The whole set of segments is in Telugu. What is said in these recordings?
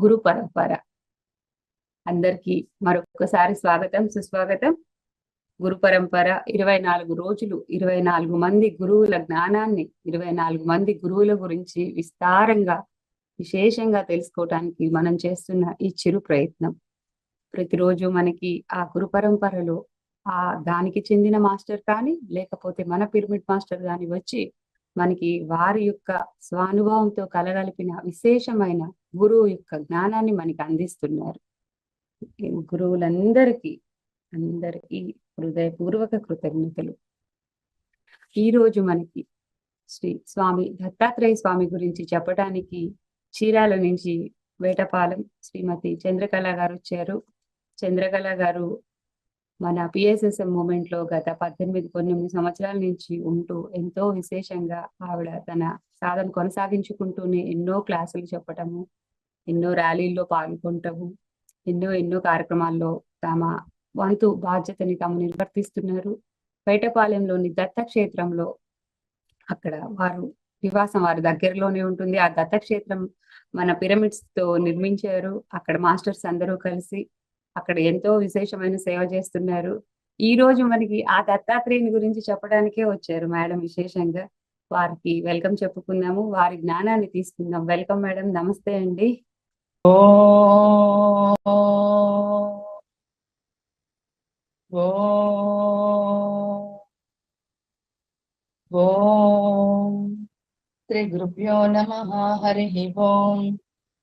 గురు పరంపర. అందరికీ మరొకసారి స్వాగతం, సుస్వాగతం. గురు పరంపర 24 రోజులు 24 మంది గురువుల జ్ఞానాన్ని, 24 మంది గురువుల గురించి విస్తారంగా విశేషంగా తెలుసుకోవటానికి మనం చేస్తున్న ఈ చిరు ప్రయత్నం. ప్రతిరోజు మనకి ఆ గురు పరంపరలో దానికి చెందిన మాస్టర్ కానీ, లేకపోతే మన పిరమిడ్ మాస్టర్ కానీ వచ్చి మనకి వారి యొక్క స్వానుభవంతో కలగలిపిన విశేషమైన గురువు యొక్క జ్ఞానాన్ని మనకి అందిస్తున్నారు. గురువులందరికీ హృదయపూర్వక కృతజ్ఞతలు. ఈ రోజు మనకి శ్రీ స్వామి దత్తాత్రేయ స్వామి గురించి చెప్పడానికి చీరాల నుంచి వేటపాలెం శ్రీమతి చంద్రకళ గారు వచ్చారు. చంద్రకళ గారు మన పిఎస్ఎస్ఎం మూమెంట్ లో గత 19 సంవత్సరాల నుంచి ఉంటూ ఎంతో విశేషంగా ఆవిడ తన సాధన కొనసాగించుకుంటూనే ఎన్నో క్లాసులు చెప్పటము, ఎన్నో ర్యాలీల్లో పాల్గొంటము, ఎన్నో కార్యక్రమాల్లో తమ వంతు బాధ్యతని తాము నిర్వర్తిస్తున్నారు. వేటపాలెంలోని దత్తక్షేత్రంలో అక్కడ వారు నివాసం వారి దగ్గరలోనే ఉంటుంది. ఆ దత్తక్షేత్రం మన పిరమిడ్స్ తో నిర్మించారు. అక్కడ మాస్టర్స్ అందరూ కలిసి అక్కడ ఎంతో విశేషమైన సేవ చేస్తున్నారు. ఈ రోజు మనకి ఆ దత్తాత్రేయుని గురించి చెప్పడానికే వచ్చారు మేడం. విశేషంగా వారికి వెల్కమ్ చెప్పుకుందాము, వారి జ్ఞానాన్ని తీసుకుందాం. వెల్కమ్ మేడం, నమస్తే అండి. శ్రీ గురుభ్యో నమః. హరి ఓం.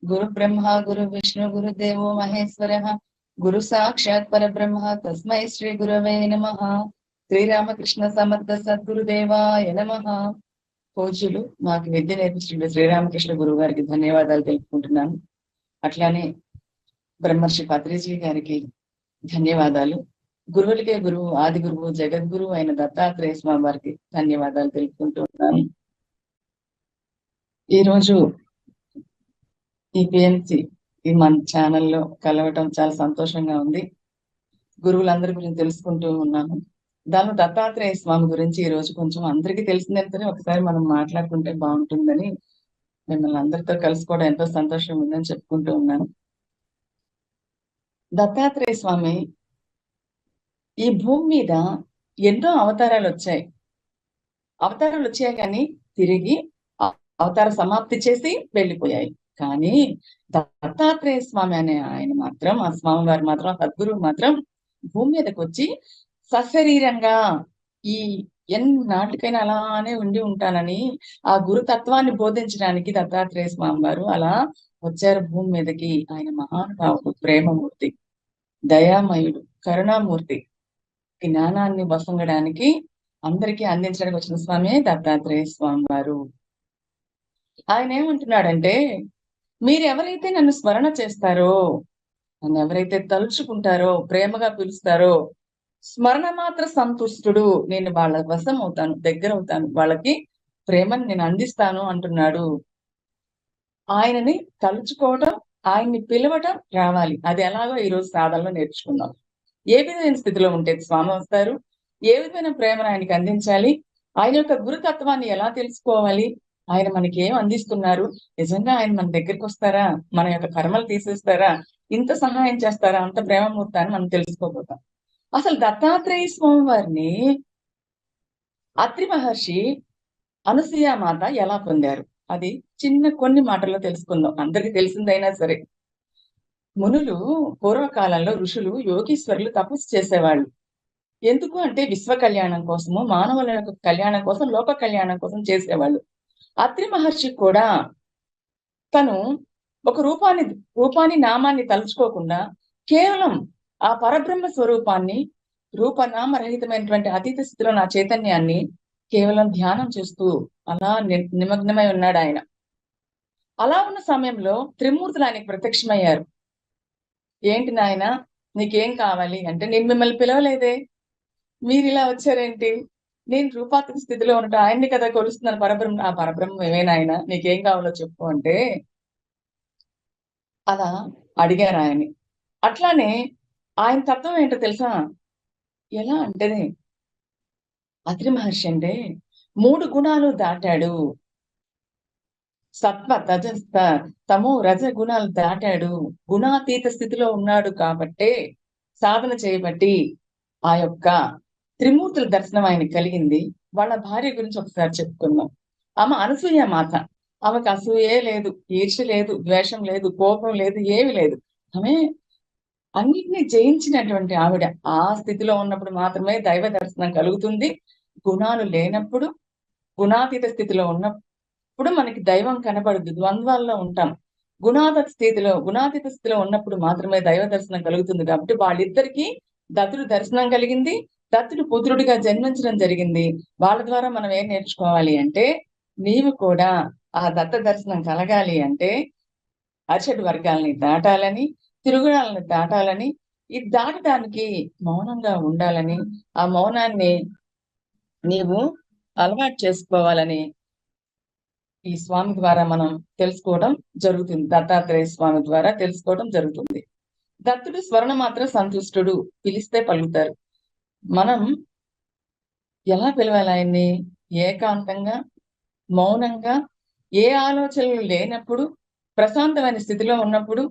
గురు బ్రహ్మ గురు విష్ణు గురుదేవో మహేశ్వరః. గురు సాక్షాత్ పరబ్రహ్మ తస్మై శ్రీ గురవే నమః. శ్రీరామకృష్ణ సమర్థ సద్గురుదేవాయ నమః. పూజ్యులు మాకు విద్య నేర్పించిన శ్రీరామకృష్ణ గురువు గారికి ధన్యవాదాలు తెలుపుకుంటున్నాను. అట్లానే బ్రహ్మర్షి పత్రిజీ గారికి ధన్యవాదాలు. గురువులకే గురువు, ఆది గురువు, జగద్గురువు అయిన దత్తాత్రేయ స్వామి వారికి ధన్యవాదాలు తెలుపుకుంటున్నాను. ఈరోజు ఈ పిఎంసి ఈ మన ఛానల్లో కలవటం చాలా సంతోషంగా ఉంది. గురువులందరి గురించి తెలుసుకుంటూ ఉన్నాను. దాని దత్తాత్రేయ స్వామి గురించి ఈ రోజు కొంచెం అందరికీ తెలిసిందంటే ఒకసారి మనం మాట్లాడుకుంటే బాగుంటుందని మిమ్మల్ని అందరితో కలుసుకోవడం ఎంతో సంతోషంగా ఉందని చెప్పుకుంటూ ఉన్నాను. దత్తాత్రేయ స్వామి ఈ భూమి మీద ఎన్నో అవతారాలు వచ్చాయి కానీ తిరిగి అవతార సమాప్తి చేసి వెళ్ళిపోయాయి. కానీ దత్తాత్రేయ స్వామి అనే ఆయన మాత్రం, ఆ స్వామి వారు మాత్రం, సద్గురువు మాత్రం భూమి మీదకి వచ్చి సశరీరంగా ఈ ఎన్నాటికైనా అలానే ఉండి ఉంటానని ఆ గురుతత్వాన్ని బోధించడానికి దత్తాత్రేయ స్వామి వారు అలా వచ్చారు భూమి మీదకి. ఆయన మహానుభావుడు, ప్రేమమూర్తి, దయామయుడు, కరుణామూర్తి. జ్ఞానాన్ని వసంగడానికి అందరికీ అందించడానికి వచ్చిన స్వామి దత్తాత్రేయ స్వామి వారు. ఆయన ఏమంటున్నాడంటే, మీరు ఎవరైతే నన్ను స్మరణ చేస్తారో, నన్ను ఎవరైతే తలుచుకుంటారో, ప్రేమగా పిలుస్తారో, స్మరణ మాత్ర సంతుష్టుడు, నేను వాళ్ళ వశం అవుతాను, దగ్గర అవుతాను, వాళ్ళకి ప్రేమను నేను అందిస్తాను అంటున్నాడు. ఆయనని తలుచుకోవటం, ఆయన్ని పిలవటం రావాలి. అది ఎలాగో ఈ రోజు సాధనలో నేర్చుకుందాం. ఏ విధమైన స్థితిలో ఉంటే స్వామి వస్తారు, ఏ విధమైన ప్రేమను ఆయనకి అందించాలి, ఆయన యొక్క గురుతత్వాన్ని ఎలా తెలుసుకోవాలి, ఆయన మనకి ఏం అందిస్తున్నారు, నిజంగా ఆయన మన దగ్గరికి వస్తారా, మన యొక్క కర్మలు తీసేస్తారా, ఇంత సహాయం చేస్తారా, అంత ప్రేమమూర్తాన్ని మనం తెలుసుకోబోతాం. అసలు దత్తాత్రేయ స్వామి వారిని అత్రి మహర్షి అనసూయామాత ఎలా పొందారు, అది కొన్ని మాటల్లో తెలుసుకుందాం. అందరికి తెలిసిందైనా సరే, మునులు పూర్వకాలంలో ఋషులు, యోగీశ్వరులు తపస్సు చేసేవాళ్ళు. ఎందుకు అంటే విశ్వ కళ్యాణం కోసము, మానవుల యొక్క కళ్యాణం కోసం, లోక కళ్యాణం కోసం చేసేవాళ్ళు. అత్రి మహర్షి కూడా తను ఒక రూపాన్ని నామాన్ని తలుచుకోకుండా కేవలం ఆ పరబ్రహ్మ స్వరూపాన్ని, రూపనామరహితమైనటువంటి అతీత స్థితిలో నా చైతన్యాన్ని కేవలం ధ్యానం చేస్తూ అలా నిమగ్నమై ఉన్నాడు ఆయన. అలా ఉన్న సమయంలో త్రిమూర్తులు ఆయనకు ప్రత్యక్షమయ్యారు. ఏంటి నాయన, నీకేం కావాలి అంటే, నేను మిమ్మల్ని పిలవలేదే, మీరు ఇలా వచ్చారేంటి, నేను రూపాత్మక స్థితిలో ఉన్నట్టు ఆయన్ని కదా కొలుస్తున్నాను, పరబ్రహ్మ. ఆ పరబ్రహ్మ ఏమైనా ఆయన, నీకేం కావాలో చెప్పు అంటే అలా అడిగారు ఆయన్ని. అట్లానే ఆయన తత్వం ఏంటో తెలుసా, ఎలా అంటే అత్రి మహర్షి అంటే 3 గుణాలు దాటాడు. సత్వ తమో రజ గుణాలు దాటాడు. గుణాతీత స్థితిలో ఉన్నాడు కాబట్టే సాధన చేయబట్టి ఆ యొక్క త్రిమూర్తుల దర్శనం ఆయన కలిగింది. వాళ్ళ భార్య గురించి ఒకసారి చెప్పుకుందాం. ఆమె అనసూయ మాత. ఆమెకు అసూయే లేదు, ఈర్ష్య లేదు, ద్వేషం లేదు, కోపం లేదు, ఏమి లేదు. ఆమె అన్నిటినీ జయించినటువంటి ఆవిడ. ఆ స్థితిలో ఉన్నప్పుడు మాత్రమే దైవ దర్శనం కలుగుతుంది. గుణాలు లేనప్పుడు, గుణాతీత స్థితిలో ఉన్నప్పుడు మనకి దైవం కనబడదు, ద్వంద్వాల్లో ఉంటాం. గుణాతీత స్థితిలో ఉన్నప్పుడు మాత్రమే దైవ దర్శనం కలుగుతుంది. కాబట్టి వాళ్ళిద్దరికీ దత్తుడు దర్శనం కలిగింది. దత్తుడు పుత్రుడిగా జన్మించడం జరిగింది. వాళ్ళ ద్వారా మనం ఏం నేర్చుకోవాలి అంటే, నీవు కూడా ఆ దత్త దర్శనం కలగాలి అంటే అరిషడ్ వర్గాలని దాటాలని, తిరుగుడాలని దాటాలని, ఇది దాటడానికి మౌనంగా ఉండాలని, ఆ మౌనాన్ని నీవు అలవాటు చేసుకోవాలని ఈ స్వామి ద్వారా మనం తెలుసుకోవడం జరుగుతుంది. దత్తాత్రేయ స్వామి ద్వారా తెలుసుకోవడం జరుగుతుంది. దత్తుడు స్వర్ణ మాత్రం సంతుష్టుడు, పిలిస్తే పలుకుతారు. మనం ఎలా పిలవాలి ఆయన్ని? ఏకాంతంగా, మౌనంగా, ఏ ఆలోచనలు లేనప్పుడు, ప్రశాంతమైన స్థితిలో ఉన్నప్పుడు,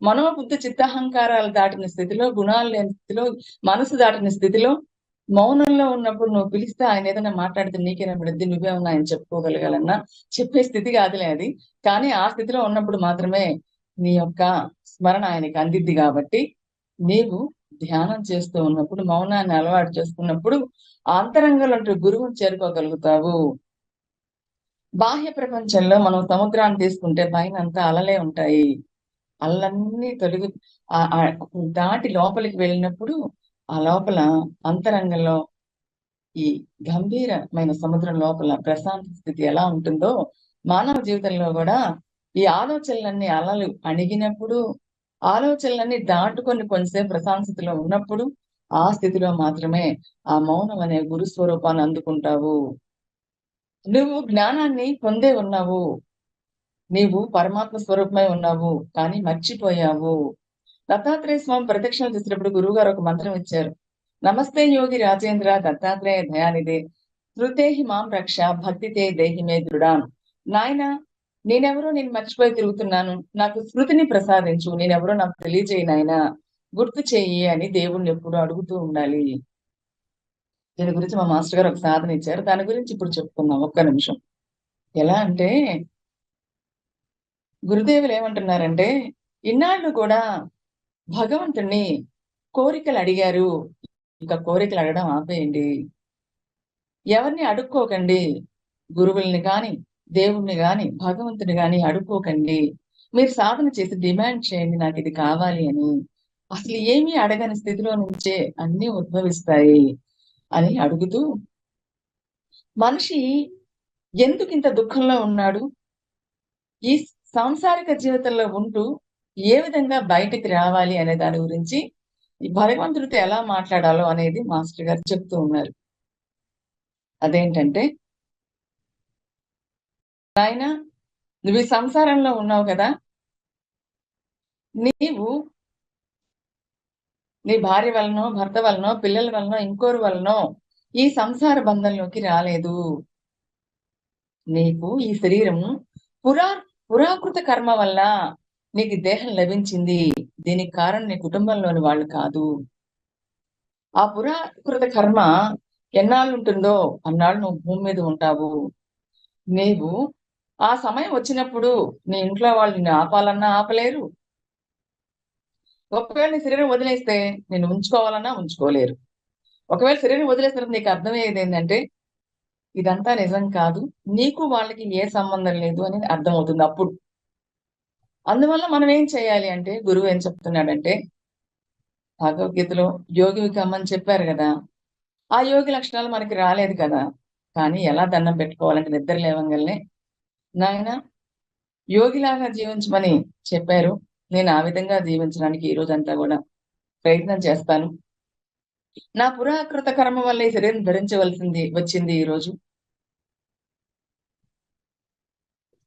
మనోబుద్ధి చిత్తహంకారాలు దాటిన స్థితిలో, గుణాలు లేని స్థితిలో, మనసు దాటిన స్థితిలో, మౌనంలో ఉన్నప్పుడు నువ్వు పిలిస్తే ఆయన ఏదైనా మాట్లాడితే నీకేనా బిడ్డది, నువ్వేమన్నా ఆయన చెప్పుకోగలగాలన్నా చెప్పే స్థితి కాదులే అది. కానీ ఆ స్థితిలో ఉన్నప్పుడు మాత్రమే నీ యొక్క స్మరణ ఆయనకి అందిద్ది. కాబట్టి నీవు ధ్యానం చేస్తూ ఉన్నప్పుడు, మౌనాన్ని అలవాటు చేసుకున్నప్పుడు అంతరంగంలో గురువుని చేరుకోగలుగుతావు. బాహ్య ప్రపంచంలో మనం సముద్రాన్ని తీసుకుంటే పైన అంతా అలలే ఉంటాయి. అలలన్నీ తొలగి దాటి లోపలికి వెళ్ళినప్పుడు ఆ లోపల అంతరంగంలో ఈ గంభీరమైన సముద్రం లోపల ప్రశాంత స్థితి ఎలా ఉంటుందో, మానవ జీవితంలో కూడా ఈ ఆలోచనలన్నీ అలలు అణిగినప్పుడు, ఆలోచనలన్నీ దాటుకొని కొంచెంసేపు ప్రశాంత స్థితిలో ఉన్నప్పుడు, ఆ స్థితిలో మాత్రమే ఆ మౌనం అనే గురు స్వరూపాన్ని అందుకుంటావు. నువ్వు జ్ఞానాన్ని పొందే ఉన్నావు, నీవు పరమాత్మ స్వరూపమై ఉన్నావు, కానీ మర్చిపోయావు. దత్తాత్రేయ స్వామి ప్రదక్షిణలు చేసినప్పుడు గురువు గారు ఒక మంత్రం ఇచ్చారు. నమస్తే యోగి రాజేంద్ర దత్తాత్రేయ దయానిదే శృతేహి మాం రక్ష భక్తితే దేహి మే దృఢాం. నాయన, నేనెవరో నేను మర్చిపోయి తిరుగుతున్నాను, నాకు స్మృతిని ప్రసాదించు, నేనెవరో నాకు తెలియజేయి నాయన, గుర్తు చెయ్యి అని దేవుణ్ణి ఎప్పుడు అడుగుతూ ఉండాలి. దీని గురించి మా మాస్టర్ గారు ఒక సాధన ఇచ్చారు. దాని గురించి ఇప్పుడు చెప్పుకుందాం ఒక్క నిమిషం. ఎలా అంటే, గురుదేవులు ఏమంటున్నారంటే, ఇన్నాళ్ళు కూడా భగవంతుణ్ణి కోరికలు అడిగారు, ఇంకా కోరికలు అడగడం ఆపేయండి. ఎవరిని అడుక్కోకండి. గురువుల్ని గాని, దేవుణ్ణి గాని, భగవంతుని గాని అడుక్కోకండి. మీరు సాధన చేసి డిమాండ్ చేయండి, నాకు ఇది కావాలి అని. అసలు ఏమీ అడగని స్థితిలో నుంచే అన్ని ఉద్భవిస్తాయి అని అడుగుతూ, మనిషి ఎందుకు ఇంత దుఃఖంలో ఉన్నాడు, ఈ సాంసారిక జీవితంలో ఉంటూ ఏ విధంగా బయటికి రావాలి అనే దాని గురించి ఈ భగవంతుడితో ఎలా మాట్లాడాలో అనేది మాస్టర్ గారు చెప్తూ ఉన్నారు. అదేంటంటే, నాయన, నువ్వు ఈ సంసారంలో ఉన్నావు కదా, నీవు నీ భార్య వలనో, భర్త వలనో, పిల్లల వలనో, ఇంకోరి వలనో ఈ సంసార బంధంలోకి రాలేదు. నీకు ఈ శరీరము పురాకృత కర్మ వల్ల నీకు దేహం లభించింది. దీనికి కారణం నీ కుటుంబంలోని వాళ్ళు కాదు. ఆ పురాకృత కర్మ ఎన్నాళ్ళు ఉంటుందో అన్నాళ్ళు నువ్వు భూమి మీద ఉంటావు. నీవు ఆ సమయం వచ్చినప్పుడు నీ ఇంట్లో వాళ్ళు నిన్ను ఆపాలన్నా ఆపలేరు. ఒకవేళ నీ శరీరం వదిలేస్తే నేను ఉంచుకోవాలన్నా ఉంచుకోలేరు. ఒకవేళ శరీరం వదిలేసిన నీకు అర్థమయ్యేది ఏంటంటే, ఇదంతా నిజం కాదు, నీకు వాళ్ళకి ఏ సంబంధం లేదు అని అర్థమవుతుంది అప్పుడు. అందువల్ల మనం ఏం చేయాలి అంటే, గురువు ఏం చెప్తున్నాడంటే, భగవద్గీతలో యోగివి కమ్మని చెప్పారు కదా, ఆ యోగి లక్షణాలు మనకి రాలేదు కదా. కానీ ఎలా దండం పెట్టుకోవాలంటే, నిద్ర లేవంగానే నాయన యోగిలాగా జీవించమని చెప్పారు. నేను ఆ విధంగా జీవించడానికి ఈ రోజంతా కూడా ప్రయత్నం చేస్తాను. నా పురాకృత కర్మ వల్ల ఈ శరీరం వచ్చింది ఈ రోజు.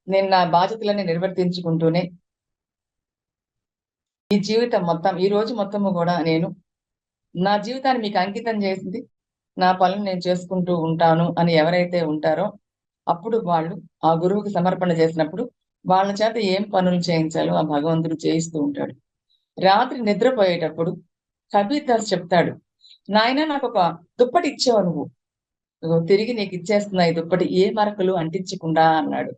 నేను నా బాధ్యతలన్నీ నిర్వర్తించుకుంటూనే ఈ జీవితం మొత్తం, ఈ రోజు మొత్తము కూడా నేను నా జీవితాన్ని మీకు అంకితం చేసింది, నా పనులు నేను చేసుకుంటూ ఉంటాను అని ఎవరైతే ఉంటారో అప్పుడు వాళ్ళు ఆ గురువుకి సమర్పణ చేసినప్పుడు వాళ్ళ చేత ఏం పనులు చేయించాలో ఆ భగవంతుడు చేయిస్తూ ఉంటాడు. రాత్రి నిద్రపోయేటప్పుడు కబీర్ దాస్ చెప్తాడు, నాయన నాకు ఒక దుప్పటి ఇచ్చావు నువ్వు, ఇదిగో తిరిగి నీకు ఇచ్చేస్తున్నా ఈ దుప్పటి, ఏ మరకలు అంటించకుండా అన్నాడు.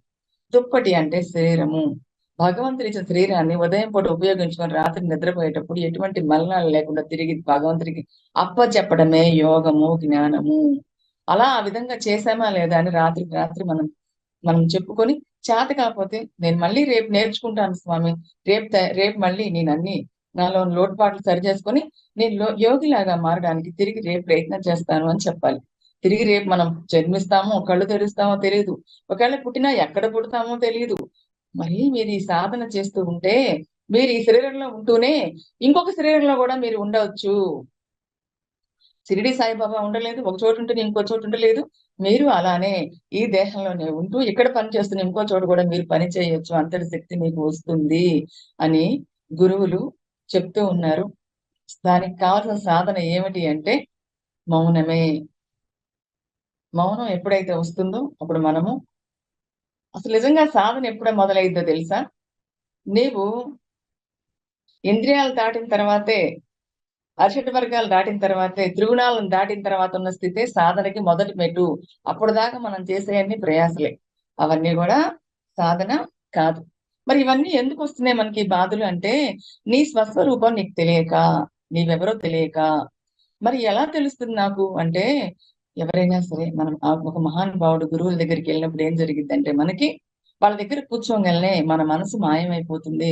దుప్పటి అంటే శరీరము. భగవంతుడి ఇచ్చిన శరీరాన్ని ఉదయం పూట ఉపయోగించుకొని రాత్రి నిద్రపోయేటప్పుడు ఎటువంటి మలినాలు లేకుండా తిరిగి భగవంతుడికి అప్పచెప్పడమే యోగము, జ్ఞానము. అలా ఆ విధంగా చేశామా లేదా అని రాత్రికి రాత్రి మనం మనం చెప్పుకొని, చేత కాకపోతే నేను మళ్ళీ రేపు నేర్చుకుంటాను స్వామి, రేపు మళ్ళీ నేను అన్ని నాలో లోటుపాట్లు సరి చేసుకొని నేను యోగిలాగా మారడానికి తిరిగి రేపు ప్రయత్నం చేస్తాను అని చెప్పాలి. తిరిగి రేపు మనం జన్మిస్తామో, కళ్ళు తెరుస్తామో తెలియదు. ఒకవేళ పుట్టినా ఎక్కడ పుడతామో తెలియదు. మరి మీరు ఈ సాధన చేస్తూ ఉంటే, మీరు ఈ శరీరంలో ఉంటూనే ఇంకొక శరీరంలో కూడా మీరు ఉండవచ్చు. షిరిడి సాయిబాబా ఉండలేదు, ఒక చోటు ఉంటే ఇంకో చోటు ఉండలేదు. మీరు అలానే ఈ దేహంలోనే ఉంటూ ఇక్కడ పని చేస్తున్న ఇంకో చోటు కూడా మీరు పని చేయొచ్చు, అంతటి శక్తి మీకు వస్తుంది అని గురువులు చెప్తూ ఉన్నారు. దానికి కావాల్సిన సాధన ఏమిటి అంటే మౌనమే. మౌనం ఎప్పుడైతే వస్తుందో అప్పుడు మనము అసలు నిజంగా సాధన ఎప్పుడో మొదలైద్దో తెలుసా? నీవు ఇంద్రియాలు దాటిన తర్వాతే, అరిషడ్ వర్గాలు దాటిన తర్వాతే, త్రిగుణాలను దాటిన తర్వాత ఉన్న స్థితే సాధనకి మొదటి మెట్టు. అప్పుడు దాకా మనం చేసే అన్ని ప్రయాసలే, అవన్నీ కూడా సాధన కాదు. మరి ఇవన్నీ ఎందుకు వస్తున్నాయి మనకి బాధలు అంటే, నీ స్వస్వరూపం నీకు తెలియక, నీవెవరో తెలియక. మరి ఎలా తెలుస్తుంది నాకు అంటే, ఎవరైనా సరే మనం ఒక మహానుభావుడు గురువుల దగ్గరికి వెళ్ళినప్పుడు ఏం జరిగిద్దంటే, మనకి వాళ్ళ దగ్గర కూర్చోగలనే మన మనసు మాయమైపోతుంది.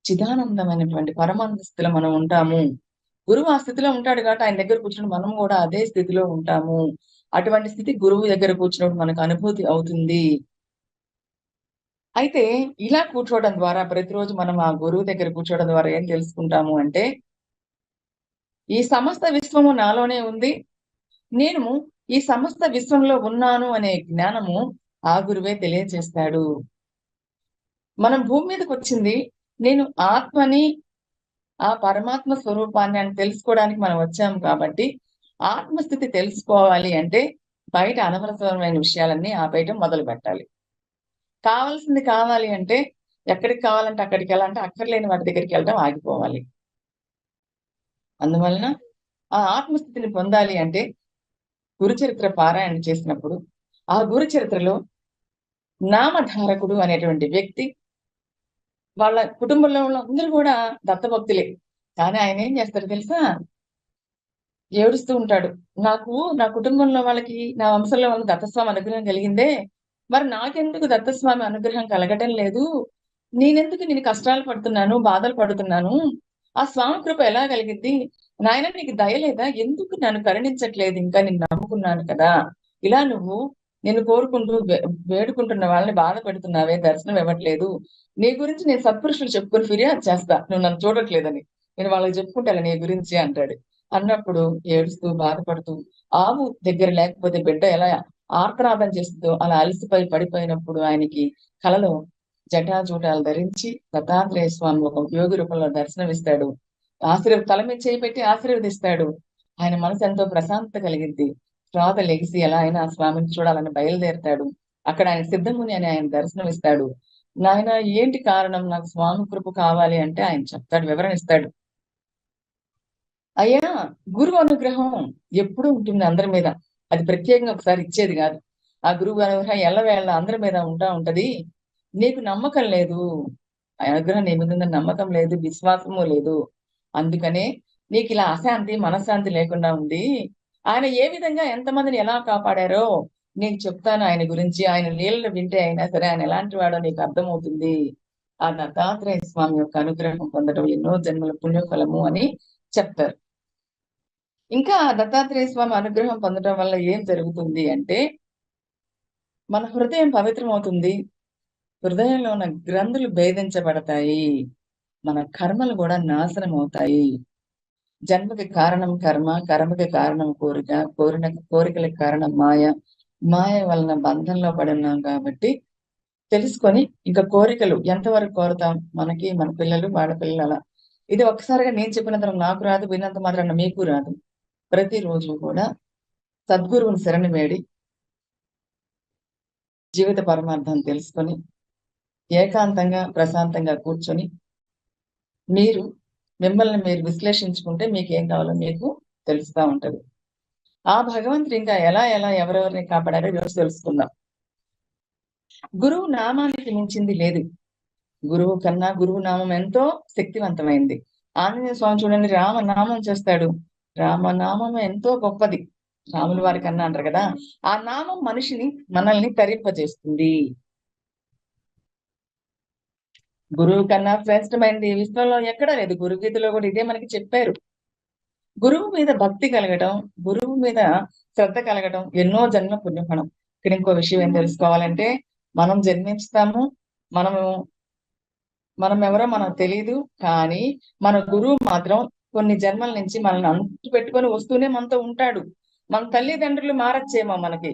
చిదానందమైనటువంటి పరమానంద స్థితిలో మనం ఉంటాము. గురువు ఆ స్థితిలో ఉంటాడు కాబట్టి ఆయన దగ్గర కూర్చుని మనం కూడా అదే స్థితిలో ఉంటాము. అటువంటి స్థితి గురువు దగ్గర కూర్చున్నప్పుడు మనకు అనుభూతి అవుతుంది. అయితే ఇలా కూర్చోవడం ద్వారా ప్రతిరోజు మనం ఆ గురువు దగ్గర కూర్చోవడం ద్వారా ఏం తెలుసుకుంటాము అంటే, ఈ సమస్త విశ్వము నాలోనే ఉంది, నేను ఈ సమస్త విశ్వంలో ఉన్నాను అనే జ్ఞానము ఆ గురువే తెలియజేస్తాడు. మనం భూమి మీదకి వచ్చింది నేను ఆత్మని, ఆ పరమాత్మ స్వరూపాన్ని అని తెలుసుకోవడానికి మనం వచ్చాము కాబట్టి, ఆత్మస్థితి తెలుసుకోవాలి అంటే బయట అనవసరమైన విషయాలన్నీ ఆపేయటం మొదలు పెట్టాలి. కావాల్సింది కావాలి అంటే ఎక్కడికి కావాలంటే అక్కడికి వెళ్ళాలంటే అక్కర్లేని వాటి దగ్గరికి వెళ్ళడం ఆగిపోవాలి. అందువలన ఆ ఆత్మస్థితిని పొందాలి అంటే గురుచరిత్ర పారాయణ చేసినప్పుడు ఆ గురుచరిత్రలో నామధారకుడు అనేటువంటి వ్యక్తి వాళ్ళ కుటుంబంలో ఉన్న అందరూ కూడా దత్తభక్తులే. కానీ ఆయన ఏం చేస్తాడు తెలుసా? ఏడుస్తూ ఉంటాడు. నా కుటుంబంలో వాళ్ళకి, నా వంశంలో వాళ్ళకి దత్తస్వామి అనుగ్రహం కలిగిందే, మరి నాకెందుకు దత్తస్వామి అనుగ్రహం కలగటం లేదు? నేను కష్టాలు పడుతున్నాను, బాధలు పడుతున్నాను. ఆ స్వామి కృప ఎలా కలిగిద్ది? నాయన నీకు దయ లేదా? ఎందుకు నన్ను కరుణించట్లేదు? ఇంకా నిన్ను నమ్ముకున్నాను కదా! ఇలా నువ్వు నిన్ను కోరుకుంటూ వేడుకుంటున్న వాళ్ళని బాధ పెడుతున్నావే, దర్శనం ఇవ్వట్లేదు. నీ గురించి నేను సత్పురుషులు చెప్పుకొని ఫిర్యాదు చేస్తా, నువ్వు నన్ను చూడట్లేదని. నేను వాళ్ళకి చెప్పుకుంటాను నీ గురించి అంటాడు. అన్నప్పుడు ఏడుస్తూ బాధపడుతూ, ఆవు దగ్గర లేకపోతే బిడ్డ ఎలా ఆర్తనాదం చేస్తుందో అలా అలసిపోయి పడిపోయినప్పుడు ఆయనకి కలలో జటాజూటాలు ధరించి దత్తాత్రేయ స్వామి ఒక యోగి రూపంలో దర్శనమిస్తాడు. తల మీద చేయి పెట్టి ఆశీర్వదిస్తాడు. ఆయన మనసు ఎంతో ప్రశాంతత కలిగిద్ది. తర్వాత లెగిసి ఎలా అయినా ఆ స్వామిని చూడాలని బయలుదేరతాడు. అక్కడ ఆయన సిద్ధముని అని ఆయన దర్శనమిస్తాడు. నాయన ఏంటి కారణం, నాకు స్వామి కృప కావాలి అంటే ఆయన చెప్తాడు, వివరణ ఇస్తాడు. అయ్యా, గురువు అనుగ్రహం ఎప్పుడూ ఉంటుంది అందరి మీద. అది ప్రత్యేకంగా ఒకసారి ఇచ్చేది కాదు. ఆ గురువు అనుగ్రహం ఎల్లవేళ అందరి మీద ఉంటది. నీకు నమ్మకం లేదు, ఆ అనుగ్రహం నీ మీద ఉందని నమ్మకం లేదు, విశ్వాసము లేదు. అందుకనే నీకు ఇలా అశాంతి, మనశ్శాంతి లేకుండా ఉంది. ఆయన ఏ విధంగా ఎంతమందిని ఎలా కాపాడారో నీకు చెప్తాను ఆయన గురించి. ఆయన లీలలు వింటే అయినా సరే ఆయన ఎలాంటి వాడో నీకు అర్థమవుతుంది. ఆ దత్తాత్రేయ స్వామి యొక్క అనుగ్రహం పొందడం ఎన్నో జన్మల పుణ్యఫలము అని చెప్తారు. ఇంకా దత్తాత్రేయ స్వామి అనుగ్రహం పొందడం వల్ల ఏం జరుగుతుంది అంటే, మన హృదయం పవిత్రమవుతుంది. హృదయంలో ఉన్న గ్రంథులు భేదించబడతాయి. మన కర్మలు కూడా నాశనం అవుతాయి. జన్మకి కారణం కర్మ, కర్మకి కారణం కోరిక, కోరికలకు కారణం మాయ, మాయ వలన బంధంలో పడి ఉన్నాం కాబట్టి తెలుసుకొని ఇంకా కోరికలు ఎంతవరకు కోరుతాం, మనకి, మన పిల్లలు, వాళ్ళ పిల్లలు అలా. ఇది ఒక్కసారిగా నేను చెప్పినంత నాకు రాదు, విన్నంత మాత్రాన మీకు రాదు. ప్రతిరోజు కూడా సద్గురువుని శరణు వేడి జీవిత పరమార్థం తెలుసుకొని ఏకాంతంగా ప్రశాంతంగా కూర్చొని మీరు మిమ్మల్ని మీరు విశ్లేషించుకుంటే మీకు ఏం కావాలో మీకు తెలుస్తా ఉంటది. ఆ భగవంతుడు ఇంకా ఎలా ఎలా ఎవరెవరిని కాపాడారో ఈరోజు తెలుసుకుందాం. గురువు నామానికి మించింది లేదు. గురువు కన్నా గురువు నామం ఎంతో శక్తివంతమైంది. ఆంజనేయ స్వామి చూడండి, రామనామం చేస్తాడు. రామనామం ఎంతో గొప్పది. రాముల వారి కన్నా అంటారు కదా, ఆ నామం మనల్ని తరింపజేస్తుంది. గురువు కన్నా శ్రేష్టమైనది విశ్వంలో ఎక్కడా లేదు. గురుగీతలో కూడా ఇదే మనకి చెప్పారు. గురువు మీద భక్తి కలగడం, గురువు మీద శ్రద్ధ కలగడం ఎన్నో జన్మ పుణ్యఫలం. ఇక్కడ ఇంకో విషయం ఏం తెలుసుకోవాలంటే, మనం జన్మిస్తాము, మనం ఎవరో మనకు తెలియదు. కానీ మన గురువు మాత్రం కొన్ని జన్మల నుంచి మనల్ని అంటు పెట్టుకొని వస్తూనే మనతో ఉంటాడు. మన తల్లిదండ్రులు మారచ్చేమో మనకి,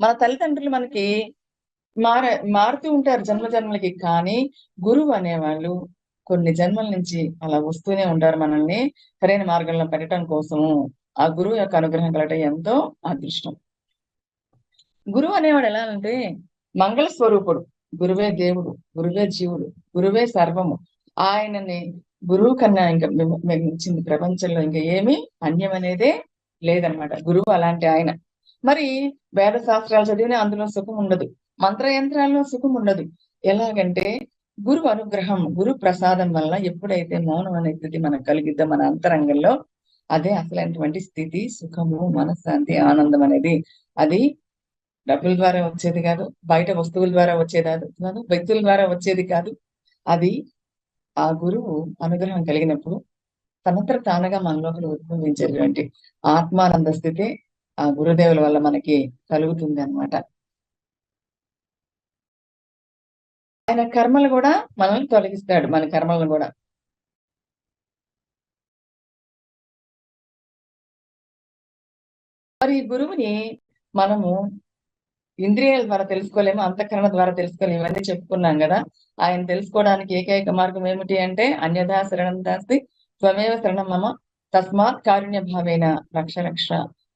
మన తల్లిదండ్రులు మనకి మారుతూ ఉంటారు జన్మ జన్మలకి. కానీ గురువు అనేవాళ్ళు కొన్ని జన్మల నుంచి అలా వస్తూనే ఉంటారు, మనల్ని సరైన మార్గంలో పెట్టడం కోసము. ఆ గురువు యొక్క అనుగ్రహం కలగటం ఎంతో అదృష్టం. గురువు అనేవాడు ఎలా అంటే మంగళ స్వరూపుడు. గురువే దేవుడు, గురువే జీవుడు, గురువే సర్వము. ఆయనని గురువు కన్నా ఇంకా మించింది ప్రపంచంలో ఇంకా ఏమీ అన్యం అనేదే లేదనమాట. గురువు అలాంటి ఆయన. మరి వేద శాస్త్రాలు చదివినా అందులో సుఖం ఉండదు, మంత్రయంత్రాల్లో సుఖం ఉండదు. ఎలాగంటే గురువు అనుగ్రహం, గురు ప్రసాదం వల్ల ఎప్పుడైతే మౌనం అనే స్థితి మనకు కలిగిద్దో మన అంతరంగంలో, అదే అసలైనటువంటి స్థితి, సుఖము, మనశ్శాంతి, ఆనందం అనేది. అది డబ్బుల ద్వారా వచ్చేది కాదు, బయట వస్తువుల ద్వారా వచ్చేది కాదు, వ్యక్తుల ద్వారా వచ్చేది కాదు. అది ఆ గురువు అనుగ్రహం కలిగినప్పుడు తనంతట తానుగా మన లోపల ఉద్భవించేటువంటి ఆత్మానంద స్థితి ఆ గురుదేవుల వల్ల మనకి కలుగుతుంది అన్నమాట. ఆయన కర్మలు కూడా మనల్ని తొలగిస్తాడు, మన కర్మలను కూడా. మరి ఈ గురువుని మనము ఇంద్రియాల ద్వారా తెలుసుకోలేము, అంతఃకరణ ద్వారా తెలుసుకోలేము. ఇవన్నీ చెప్పుకున్నాం కదా. ఆయన తెలుసుకోవడానికి ఏకైక మార్గం ఏమిటి అంటే, అన్యథా శరణం దాస్తి త్వమేవ శరణం మమ తస్మాత్ కారుణ్య భావేన రక్ష రక్ష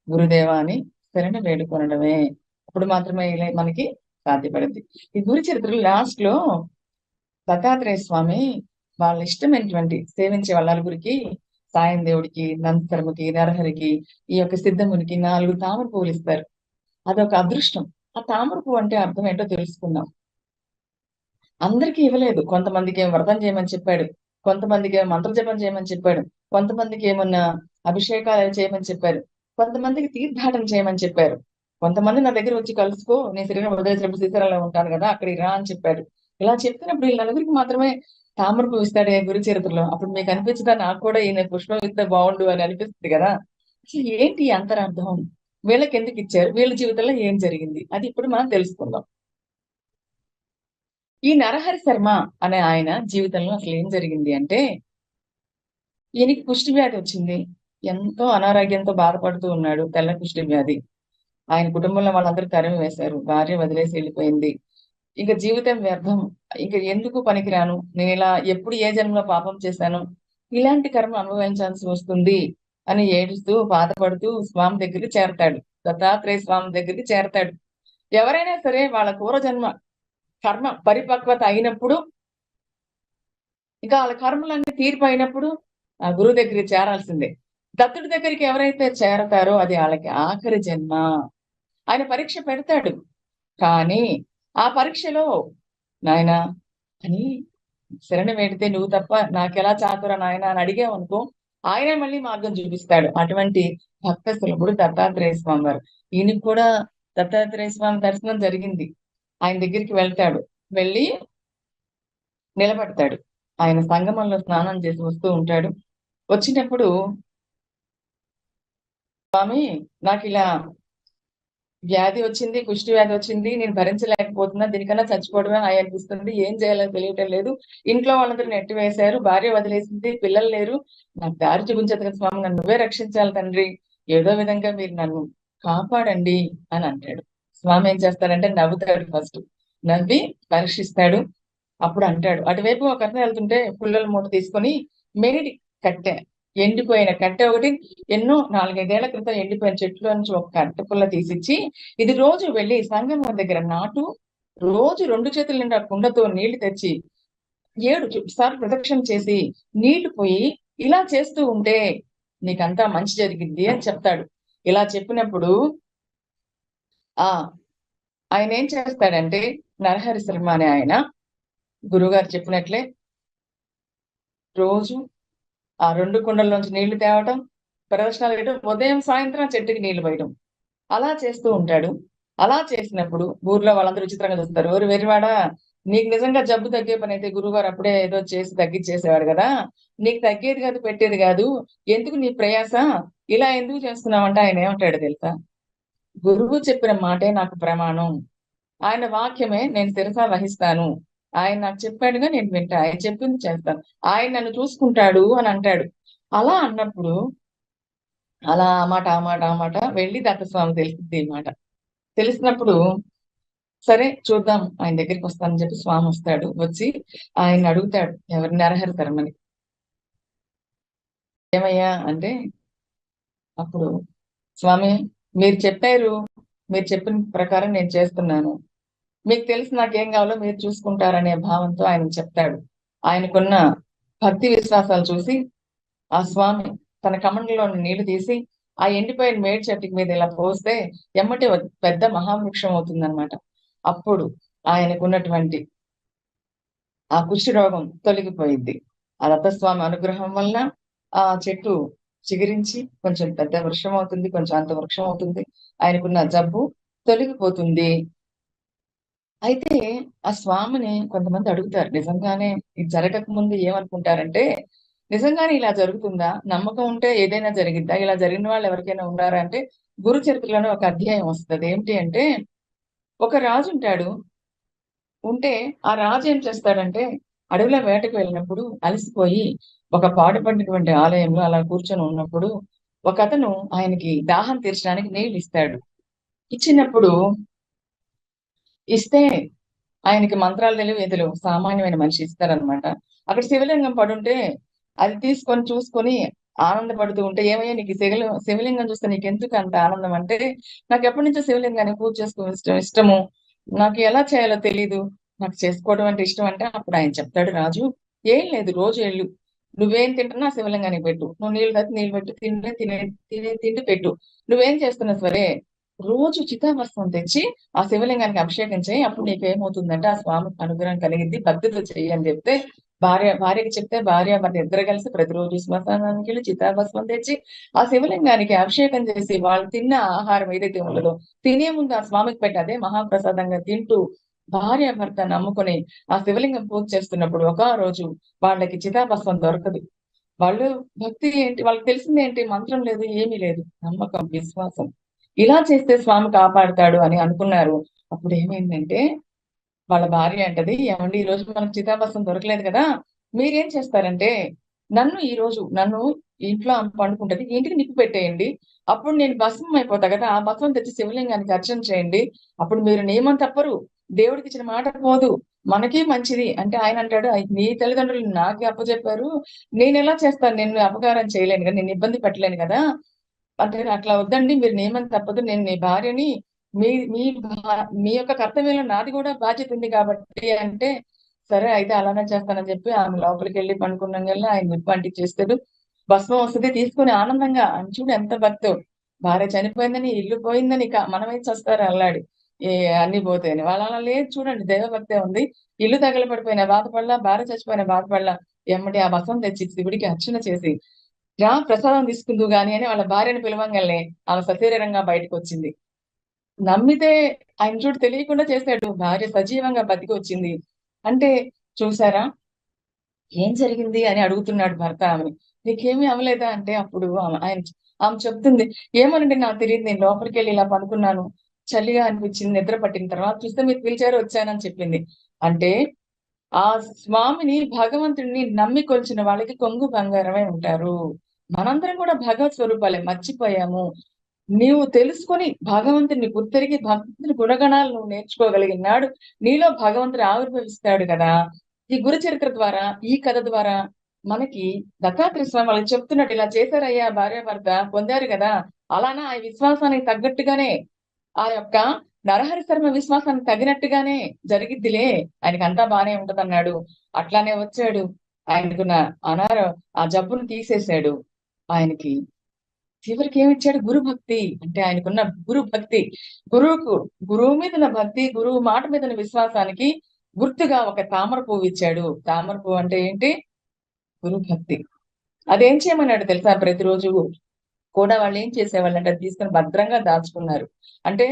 గురుదేవా అని శరణ వేడుకొనడమే. అప్పుడు మాత్రమే మనకి సాధ్యపడుద్ది. ఈ గురు చరిత్రలో లాస్ట్ లో దత్తాత్రేయ స్వామి వాళ్ళ ఇష్టమైనటువంటి సేవించే వాళ్ళ నలుగురికి, సాయం దేవుడికి, నందశర్మకి, నరహరికి, ఈ యొక్క సిద్ధమునికి 4 తామర పువ్వులు ఇస్తారు. అదొక అదృష్టం. ఆ తామర పువ్వు అంటే అర్థం ఏంటో తెలుసుకున్నాం. అందరికీ ఇవ్వలేదు. కొంతమందికి ఏమో వ్రతం చేయమని చెప్పాడు, కొంతమందికి ఏమో మంత్ర జపం చేయమని చెప్పాడు, కొంతమందికి ఏమన్నా అభిషేకాలు చేయమని చెప్పారు, కొంతమందికి తీర్థాటన చేయమని చెప్పారు, కొంతమంది నా దగ్గర వచ్చి కలుసుకో, నేను శరీరం వదిలేసినప్పుడు శ్రీశైలంలో ఉంటాను కదా అక్కడికి రా అని చెప్పాడు. ఇలా చెప్తున్నప్పుడు వీళ్ళ నలుగురికి మాత్రమే తామర పువ్వు ఇస్తాడే గురు చరిత్రలో. అప్పుడు మీకు అనిపించదా నాకు కూడా ఈయన పుష్పం ఇస్తే బాగుండు అని అనిపిస్తుంది కదా. అసలు ఏంటి అంతరార్థం, వీళ్ళకి ఎందుకు ఇచ్చారు, వీళ్ళ జీవితంలో ఏం జరిగింది, అది ఇప్పుడు మనం తెలుసుకుందాం. ఈ నరహరి శర్మ అనే ఆయన జీవితంలో అసలు ఏం జరిగింది అంటే, ఈయనకి కుష్టి వ్యాధి వచ్చింది. ఎంతో అనారోగ్యంతో బాధపడుతూ ఉన్నాడు, తెల్ల కుష్టి వ్యాధి. ఆయన కుటుంబంలో వాళ్ళందరూ తరిమి వేశారు, భార్య వదిలేసి వెళ్ళిపోయింది. ఇక జీవితం వ్యర్థం, ఇక ఎందుకు పనికిరాను, నేను ఇలా ఎప్పుడు ఏ జన్మలో పాపం చేశాను, ఇలాంటి కర్మ అనుభవించాల్సి వస్తుంది అని ఏడుస్తూ బాధపడుతూ స్వామి దగ్గరికి చేరతాడు, దత్తాత్రేయ స్వామి దగ్గరికి చేరతాడు. ఎవరైనా సరే వాళ్ళ పూర్వజన్మ కర్మ పరిపక్వత అయినప్పుడు, ఇంకా వాళ్ళ కర్మలన్నీ తీరిపోయినప్పుడు ఆ గురువు దగ్గరికి చేరాల్సిందే. దత్తుడి దగ్గరికి ఎవరైతే చేరతారో అది వాళ్ళకి ఆఖరి జన్మ. ఆయన పరీక్ష పెడతాడు, కానీ ఆ పరీక్షలో నాయన అని శరణ వేడితే నువ్వు తప్ప నాకెలా చాతురా నాయన అని అడిగావనుకో, ఆయనే మళ్ళీ మార్గం చూపిస్తాడు. అటువంటి భక్త సులభుడు దత్తాత్రేయ స్వామి వారు. ఈయనకి కూడా దత్తాత్రేయ స్వామి దర్శనం జరిగింది. ఆయన దగ్గరికి వెళ్తాడు, వెళ్ళి నిలబడతాడు. ఆయన సంగమంలో స్నానం చేసి వస్తూ ఉంటాడు. వచ్చినప్పుడు, స్వామి నాకు ఇలా వ్యాధి వచ్చింది, కుష్టి వ్యాధి వచ్చింది, నేను భరించలేకపోతున్నా, దీనికన్నా చచ్చిపోవడమే హాయి అనిపిస్తుంది, ఏం చేయాలో తెలియటం లేదు, ఇంట్లో వాళ్ళందరూ నెట్టి వేశారు, భార్య వదిలేసింది, పిల్లలు లేరు, నాకు దారి చూపించదు కదా స్వామి, నన్ను నువ్వే రక్షించాలి తండ్రి, ఏదో విధంగా మీరు నన్ను కాపాడండి అని అంటాడు. స్వామి ఏం చేస్తాడంటే నవ్వుతాడు. ఫస్ట్ నవ్వి పరీక్షిస్తాడు. అప్పుడు అంటాడు, అటువైపు ఒక అతను వెళ్తుంటే పుల్లల మూట తీసుకొని మేడి కట్టె ఎండిపోయిన కట్టె ఒకటి, ఎన్నో 4-5 ఏళ్ల క్రితం ఎండిపోయిన చెట్లో నుంచి ఒక కట్టె పుల్ల తీసిచ్చి, ఇది రోజు వెళ్ళి సంగమం దగ్గర నాటు, రోజు 2 చేతుల నిండా కుండతో నీళ్లు తెచ్చి 7 సార్లు ప్రదక్షిణ చేసి నీళ్లు పోయి ఇలా చేస్తూ ఉంటే నీకంతా మంచి జరిగింది అని చెప్తాడు. ఇలా చెప్పినప్పుడు ఆ ఆయన ఏం చేస్తాడంటే, నరహరి శర్మ అనే ఆయన గురువుగారు చెప్పినట్లే రోజు ఆ 2 కుండల్లోంచి నీళ్లు తేవటం, ప్రదక్షిణాలు వేయడం, ఉదయం సాయంత్రం చెట్టుకి నీళ్లు పోయడం, అలా చేస్తూ ఉంటాడు. అలా చేసినప్పుడు ఊర్లో వాళ్ళందరూ విచిత్రంగా చూస్తారు. ఓరి వెర్రివాడా, నీకు నిజంగా జబ్బు తగ్గే పని అయితే గురువుగారు అప్పుడే ఏదో చేసి తగ్గించేసేవాడు కదా, నీకు తగ్గేది కాదు పెట్టేది కాదు, ఎందుకు నీ ప్రయాస, ఇలా ఎందుకు చేస్తున్నావంటే ఆయన ఏమంటాడు తెలుసా, గురువు చెప్పిన మాటే నాకు ప్రమాణం, ఆయన వాక్యమే నేను శిరసా వహిస్తాను, ఆయన నాకు చెప్పాడుగా నేను వింటా, ఆయన చెప్పింది చేస్తాను, ఆయన నన్ను చూసుకుంటాడు అని అంటాడు. అలా అన్నప్పుడు అలా ఆ మాట వెళ్ళి దత్తస్వామి తెలిసింది ఈ మాట. తెలిసినప్పుడు సరే చూద్దాం ఆయన దగ్గరికి వస్తానని చెప్పి స్వామి వస్తాడు. వచ్చి ఆయన అడుగుతాడు, ఎవరి నరహరి శర్మని, ఏమయ్యా అంటే, అప్పుడు స్వామి మీరు చెప్పారు, మీరు చెప్పిన ప్రకారం నేను చేస్తున్నాను, మీకు తెలిసి నాకేం కావాలో మీరు చూసుకుంటారనే భావంతో ఆయన చెప్తాడు. ఆయనకున్న భక్తి విశ్వాసాలు చూసి ఆ స్వామి తన కమండలో నీళ్లు తీసి ఆ ఎండిపోయిన మేడి చెట్టుకి మీద ఇలా పోస్తే ఎమ్మటి పెద్ద మహావృక్షం అవుతుందన్నమాట. అప్పుడు ఆయనకున్నటువంటి ఆ కుష్టి రోగం తొలగిపోయింది. ఆ దత్తస్వామి అనుగ్రహం వల్ల ఆ చెట్టు చిగురించి కొంచెం పెద్ద వృక్షం అవుతుంది, కొంచెం అంత వృక్షం అవుతుంది, ఆయనకున్న జబ్బు తొలగిపోతుంది. అయితే ఆ స్వామిని కొంతమంది అడుగుతారు, నిజంగానే ఇది జరగక ముందు ఏమనుకుంటారంటే, నిజంగానే ఇలా జరుగుతుందా, నమ్మకం ఉంటే ఏదైనా జరిగిద్దా, ఇలా జరిగిన వాళ్ళు ఎవరికైనా ఉన్నారా అంటే, గురు చరిత్రలోనే ఒక అధ్యాయం వస్తుంది. ఏంటి అంటే, ఒక రాజు ఉంటాడు, ఉంటే ఆ రాజు ఏం చేస్తాడంటే అడవిలో వేటకు వెళ్ళినప్పుడు అలసిపోయి ఒక పాడుపడినటువంటి ఆలయంలో అలా కూర్చొని ఉన్నప్పుడు ఒక అతను ఆయనకి దాహం తీర్చడానికి నీళ్లు ఇస్తాడు. ఇచ్చినప్పుడు ఇస్తే ఆయనకి మంత్రాలు తెలివి ఎదురు సామాన్యమైన మనిషి ఇస్తారనమాట. అక్కడ శివలింగం పడుంటే అది తీసుకొని చూసుకొని ఆనందపడుతూ ఉంటే, ఏమయ్యా నీకు శివలింగం చూస్తే నీకు ఎందుకు అంత ఆనందం అంటే, నాకు ఎప్పటి నుంచో శివలింగాన్ని పూజ చేసుకోవడం ఇష్టము, నాకు ఎలా చేయాలో తెలీదు, నాకు చేసుకోవడం అంటే ఇష్టం అంటే, అప్పుడు ఆయన చెప్తాడు, రాజు ఏం లేదు, రోజు వెళ్ళు, నువ్వేం తింటున్నా శివలింగానికి పెట్టు, నువ్వు నీళ్ళు తాగి నీళ్ళు పెట్టు, తిండి పెట్టు, నువ్వేం చేస్తున్నా సరే రోజు చితాభస్మం తెచ్చి ఆ శివలింగానికి అభిషేకం చేయి, అప్పుడు నీకేమవుతుందంటే ఆ స్వామి అనుగ్రహం కలిగింది, భక్తితో చెయ్యి అని చెప్తే భార్యకి చెప్తే భార్య భర్త ఇద్దరు కలిసి ప్రతిరోజు శ్మశానానికి వెళ్ళి చితాభస్మం తెచ్చి ఆ శివలింగానికి అభిషేకం చేసి వాళ్ళు తిన్న ఆహారం ఏదైతే ఉండదో తినే ముందు ఆ స్వామికి పెట్టి అదే మహాప్రసాదంగా తింటూ భార్య భర్త నమ్ముకుని ఆ శివలింగం పూజ చేస్తున్నప్పుడు ఒక రోజు వాళ్ళకి చితాభస్మం దొరకదు. వాళ్ళు భక్తి ఏంటి, వాళ్ళకి తెలిసింది ఏంటి, మంత్రం లేదు, ఏమీ లేదు, నమ్మకం విశ్వాసం, ఇలా చేస్తే స్వామి కాపాడుతాడు అని అనుకున్నారు. అప్పుడు ఏమైందంటే వాళ్ళ భార్య అంటది, ఏమండి ఈ రోజు మనకు చితాభస్మం దొరకలేదు కదా, మీరేం చేస్తారంటే నన్ను ఇంట్లో పండుకుంటది, ఇంటికి నిప్పు పెట్టేయండి, అప్పుడు నేను భస్మం అయిపోతా కదా, ఆ భస్మం తెచ్చి శివలింగానికి అర్చన చేయండి, అప్పుడు మీరు నియమం తప్పరు, దేవుడికి ఇచ్చిన మాట పోదు, మనకి మంచిది అంటే. ఆయన అంటాడు, నీ తల్లిదండ్రులు నాకు అప్పచెప్పారు, నేను ఎలా చేస్తాను, నేను అపకారం చేయలేను కదా, నేను ఇబ్బంది పెట్టలేను కదా అంటే, అట్లా వద్దండి, మీరు నియమం తప్పదు, నేను మీ భార్యని, మీ మీ మీ యొక్క కర్తవ్యంలో నాది కూడా బాధ్యత ఉంది కాబట్టి అంటే, సరే అయితే అలానే చేస్తానని చెప్పి ఆమె లోపలికి వెళ్ళి పండుకున్నాగల్లా ఆయన నిప్పు అంటించేస్తాడు, భస్మం వస్తుంది తీసుకుని ఆనందంగా. అని చూడు ఎంత భక్తో, భార్య చనిపోయిందని ఇల్లు పోయిందని మనమే చస్తారు అల్లాడి ఏ అన్ని పోతాయని, వాళ్ళు అలా లేదు చూడండి, దైవభక్తే ఉంది, ఇల్లు తగలబడిపోయిన బాధపడలా, భార్య చచ్చిపోయిన బాధపడలా, ఎమ్మటి ఆ భస్మం తెచ్చి శివుడికి అర్చన చేసి రా ప్రసాదం తీసుకుందు గాని అని వాళ్ళ భార్యను పిలవంగానే ఆమె సశరీరంగా బయటకు వచ్చింది. నమ్మితే ఆయన చూడు తెలియకుండా చేశాడు, భార్య సజీవంగా బతికి వచ్చింది అంటే. చూసారా ఏం జరిగింది అని అడుగుతున్నాడు భర్త ఆమెని, నీకేమీ అవ్వలేదా అంటే, అప్పుడు ఆమె చెప్తుంది, ఏమనండి నాకు తెలియదు, నేను లోపలికి వెళ్ళి ఇలా పడుకున్నాను, చలిగా అనిపించింది, నిద్ర పట్టిన తర్వాత చూస్తే మీరు పిలిచారు వచ్చానని చెప్పింది. అంటే ఆ స్వామిని భగవంతుడిని నమ్మి కొలిచిన వాళ్ళకి కొంగు బంగారమై ఉంటారు. మనందరం కూడా భగవత్ స్వరూపాలే, మర్చిపోయాము. నీవు తెలుసుకొని భగవంతుని గుర్తెరిగి భగవంతుని గుణగణాలు నువ్వు నేర్చుకోగలిగినాడు నీలో భగవంతుడు ఆవిర్భవిస్తాడు కదా. ఈ గురు చరిత్ర ద్వారా, ఈ కథ ద్వారా మనకి దత్తాత్రేయ స్వామి వాళ్ళకి చెప్తున్నట్టు ఇలా చేశారయ్యా భార్య భర్త పొందారు కదా, అలానా ఆ విశ్వాసానికి తగ్గట్టుగానే ఆ యొక్క నరహరి శర్మ విశ్వాసానికి తగినట్టుగానే జరిగిద్దిలే, ఆయనకి అంతా బానే ఉంటదన్నాడు. అట్లానే వచ్చాడు. ఆయనకున్న ఆ జబ్బును తీసేశాడు. ఆయనకి చివరికి ఏమిచ్చాడు? గురు భక్తి. అంటే ఆయనకున్న గురు భక్తి, గురువు మీద ఉన్న భక్తి, గురువు మాట మీద ఉన్న విశ్వాసానికి గుర్తుగా ఒక తామర పువ్వు ఇచ్చాడు. తామర పువ్వు అంటే ఏంటి? గురు భక్తి. అదేం చేయమన్నాడు తెలుసా? ప్రతిరోజు కూడా వాళ్ళు ఏం చేసేవాళ్ళంటే అది తీసుకుని భద్రంగా దాచుకున్నారు. అంటే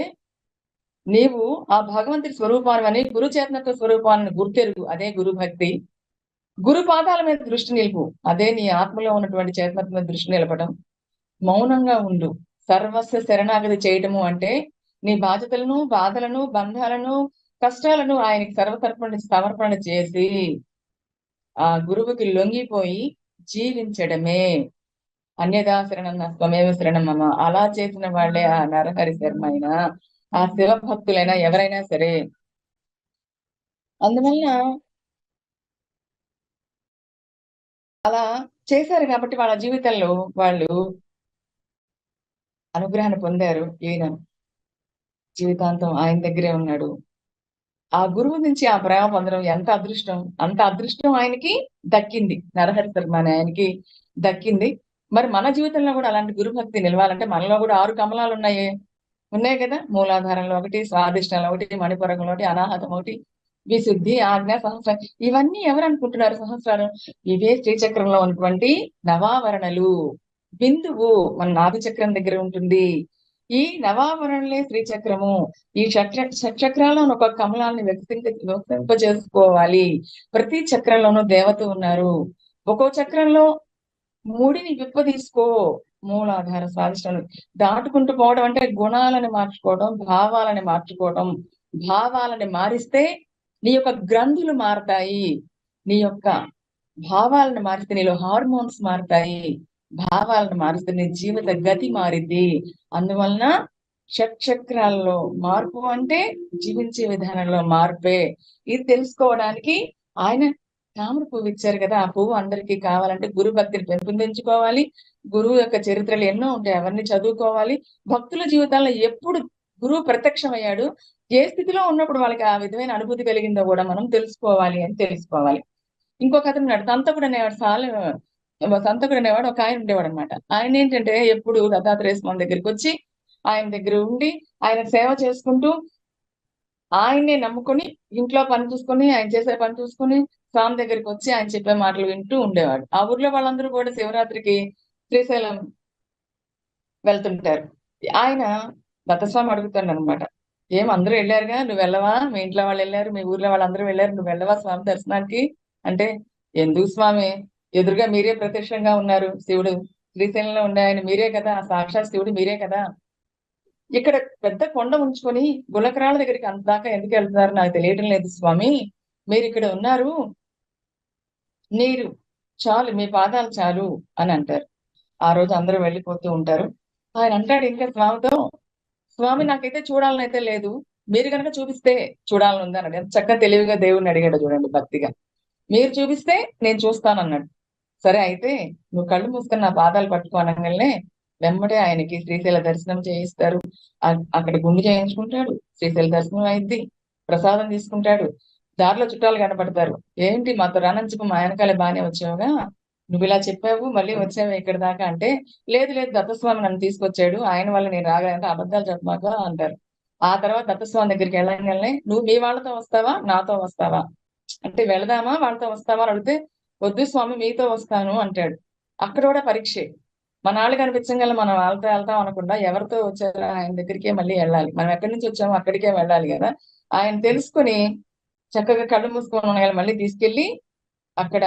నీవు ఆ భగవంతుడి స్వరూపాన్ని, గురు చేతనత్వ స్వరూపాన్ని గుర్తెరుగు, అదే గురు భక్తి. గురు పాదాల మీద దృష్టి నిలుపు, అదే నీ ఆత్మలో ఉన్నటువంటి చేతనత్వం మీద దృష్టి నిలపడం. మౌనంగా ఉండు. సర్వస్వ శరణాగతి చేయటము అంటే నీ బాధ్యతలను, బాధలను, బంధాలను, కష్టాలను ఆయనకి సమర్పణ చేసి ఆ గురువుకి లొంగిపోయి జీవించడమే. అన్యదా శరణం స్వమేవ శరణం మమ. అలా చేసిన వాళ్ళే ఆ నరహరి శర్మ అయినా, ఆ శివ భక్తులైనా, ఎవరైనా సరే. అందువల్ల అలా చేశారు కాబట్టి వాళ్ళ జీవితంలో వాళ్ళు అనుగ్రహాన్ని పొందారు. ఈయన జీవితాంతం ఆయన దగ్గరే ఉన్నాడు. ఆ గురువు నుంచి ఆ ప్రేమ పొందడం ఎంత అదృష్టం! అంత అదృష్టం ఆయనకి దక్కింది. నరహరి శర్మ అనే ఆయనకి దక్కింది. మరి మన జీవితంలో కూడా అలాంటి గురుభక్తి నిలవాలంటే మనలో కూడా 6 కమలాలు ఉన్నాయి కదా. మూలాధారంలో ఒకటి, స్వాదిష్టంలో ఒకటి, మణిపురంలో ఒకటి, అనాహతం ఒకటి, విశుద్ధి, ఆజ్ఞ, సహస్రం. ఇవన్నీ ఎవరు అనుకుంటున్నారు సహస్రాలు? ఇవే శ్రీచక్రంలో ఉన్నటువంటి నవావరణలు. బిందువు మన నాభి చక్రం దగ్గర ఉంటుంది. ఈ నవావరణలే శ్రీచక్రము. ఈ షట్చక్రాల్లో ఒక కమలాన్ని వికసింప చేసుకోవాలి. ప్రతి చక్రంలోనూ దేవత ఉన్నారు. ఒక్కో చక్రంలో ముడిని విప్పదీసుకో. మూలాధార స్వాదిష్టాలు దాటుకుంటూ పోవడం అంటే గుణాలను మార్చుకోవడం, భావాలని మార్చుకోవడం. భావాలని మారిస్తే నీ యొక్క గ్రంథులు మారతాయి. నీ యొక్క భావాలను మారిస్తే నీలో హార్మోన్స్ మారతాయి. భావాలను మారిస్తే నీ జీవిత గతి మారిద్ది. అందువలన షట్చక్రాల్లో మార్పు అంటే జీవించే విధానంలో మార్పే. ఇది తెలుసుకోవడానికి ఆయన తామర పువ్వు ఇచ్చారు కదా. ఆ పువ్వు అందరికీ కావాలంటే గురు భక్తిని పెంపొందించుకోవాలి. గురువు యొక్క చరిత్రలు ఎన్నో ఉంటాయి, అవన్నీ చదువుకోవాలి. భక్తుల జీవితాల్లో ఎప్పుడు గురువు ప్రత్యక్షమయ్యాడు, ఏ స్థితిలో ఉన్నప్పుడు వాళ్ళకి ఆ విధమైన అనుభూతి కలిగిందో కూడా మనం తెలుసుకోవాలి. ఇంకొక అతను ఉన్నాడు, సంతకుడు అనేవాడు ఒక ఆయన ఉండేవాడు అనమాట. ఆయన ఏంటంటే ఎప్పుడు దత్తాత్రేయ స్వామి దగ్గరికి వచ్చి ఆయన దగ్గర ఉండి ఆయన సేవ చేసుకుంటూ ఆయన్నే నమ్ముకొని ఇంట్లో పని చూసుకొని, ఆయన చేసే పని చూసుకొని, స్వామి దగ్గరికి వచ్చి ఆయన చెప్పే మాటలు వింటూ ఉండేవాడు. ఆ ఊర్లో వాళ్ళందరూ కూడా శివరాత్రికి శ్రీశైలం వెళ్తుంటారు. ఆయన దత్తస్వామి అడుగుతాడు అనమాట, ఏం అందరూ వెళ్ళారుగా, నువ్వు వెళ్ళవా? మీ ఇంట్లో వాళ్ళు వెళ్ళారు, మీ ఊర్లో వాళ్ళందరూ వెళ్ళారు, నువ్వు వెళ్ళవా స్వామి దర్శనానికి అంటే, ఎందుకు స్వామి, ఎదురుగా మీరే ప్రత్యక్షంగా ఉన్నారు. శివుడు శ్రీశైలంలో ఉండే ఆయన మీరే కదా, సాక్షాత్ శివుడు మీరే కదా. ఇక్కడ పెద్ద కొండ ఉంచుకొని గులకరాళ్ళ దగ్గరికి అంతదాకా ఎందుకు వెళ్తున్నారు నాకు తెలియటం లేదు స్వామి. మీరు ఇక్కడ ఉన్నారు, నీరు చాలు, మీ పాదాలు చాలు అని అంటారు. ఆ రోజు అందరూ వెళ్ళిపోతూ ఉంటారు. ఆయన అంటాడు ఇంకా స్వామితో, స్వామి నాకైతే చూడాలని అయితే లేదు, మీరు కనుక చూపిస్తే చూడాలని ఉంది అన్నాడు. ఎంత చక్కగా తెలివిగా దేవుణ్ణి అడిగాడు చూడండి, భక్తిగా. మీరు చూపిస్తే నేను చూస్తాను అన్నాడు. సరే అయితే నువ్వు కళ్ళు మూసుకొని నా పాదాలు పట్టుకోనగానే వెంబడే ఆయనకి శ్రీశైల దర్శనం చేయిస్తారు. అక్కడ గుండు చేయించుకుంటాడు, శ్రీశైల దర్శనం అయింది, ప్రసాదం తీసుకుంటాడు. దారిలో చుట్టాలు కనపడతారు. ఏంటి మాతో రానని చెప్పి మా వెనకాలే బాగానే వచ్చావుగా, నువ్వు ఇలా చెప్పావు మళ్ళీ వచ్చావు ఇక్కడ దాకా అంటే, లేదు లేదు దత్తస్వామి నన్ను తీసుకొచ్చాడు, ఆయన వల్ల నేను రాగాలంటే అబద్ధాలు చెప్పమాక అంటారు. ఆ తర్వాత దత్తస్వామి దగ్గరికి వెళ్ళగానే, నువ్వు మీ వాళ్ళతో వస్తావా నాతో వస్తావా అంటే, వెళదామా వాళ్ళతో వస్తావా అని అడిగితే, వద్దు స్వామి మీతో వస్తాను అంటాడు. అక్కడ కూడా పరీక్షే. మన వాళ్ళు కనిపించగల మనం వాళ్ళతో వెళ్తాం అనకుండా ఎవరితో వచ్చారో ఆయన దగ్గరికే మళ్ళీ వెళ్ళాలి. మనం ఎక్కడి నుంచి వచ్చామో అక్కడికే వెళ్ళాలి కదా. ఆయన తెలుసుకుని చక్కగా కళ్ళు మూసుకొని ఉన్న మళ్ళీ తీసుకెళ్లి అక్కడ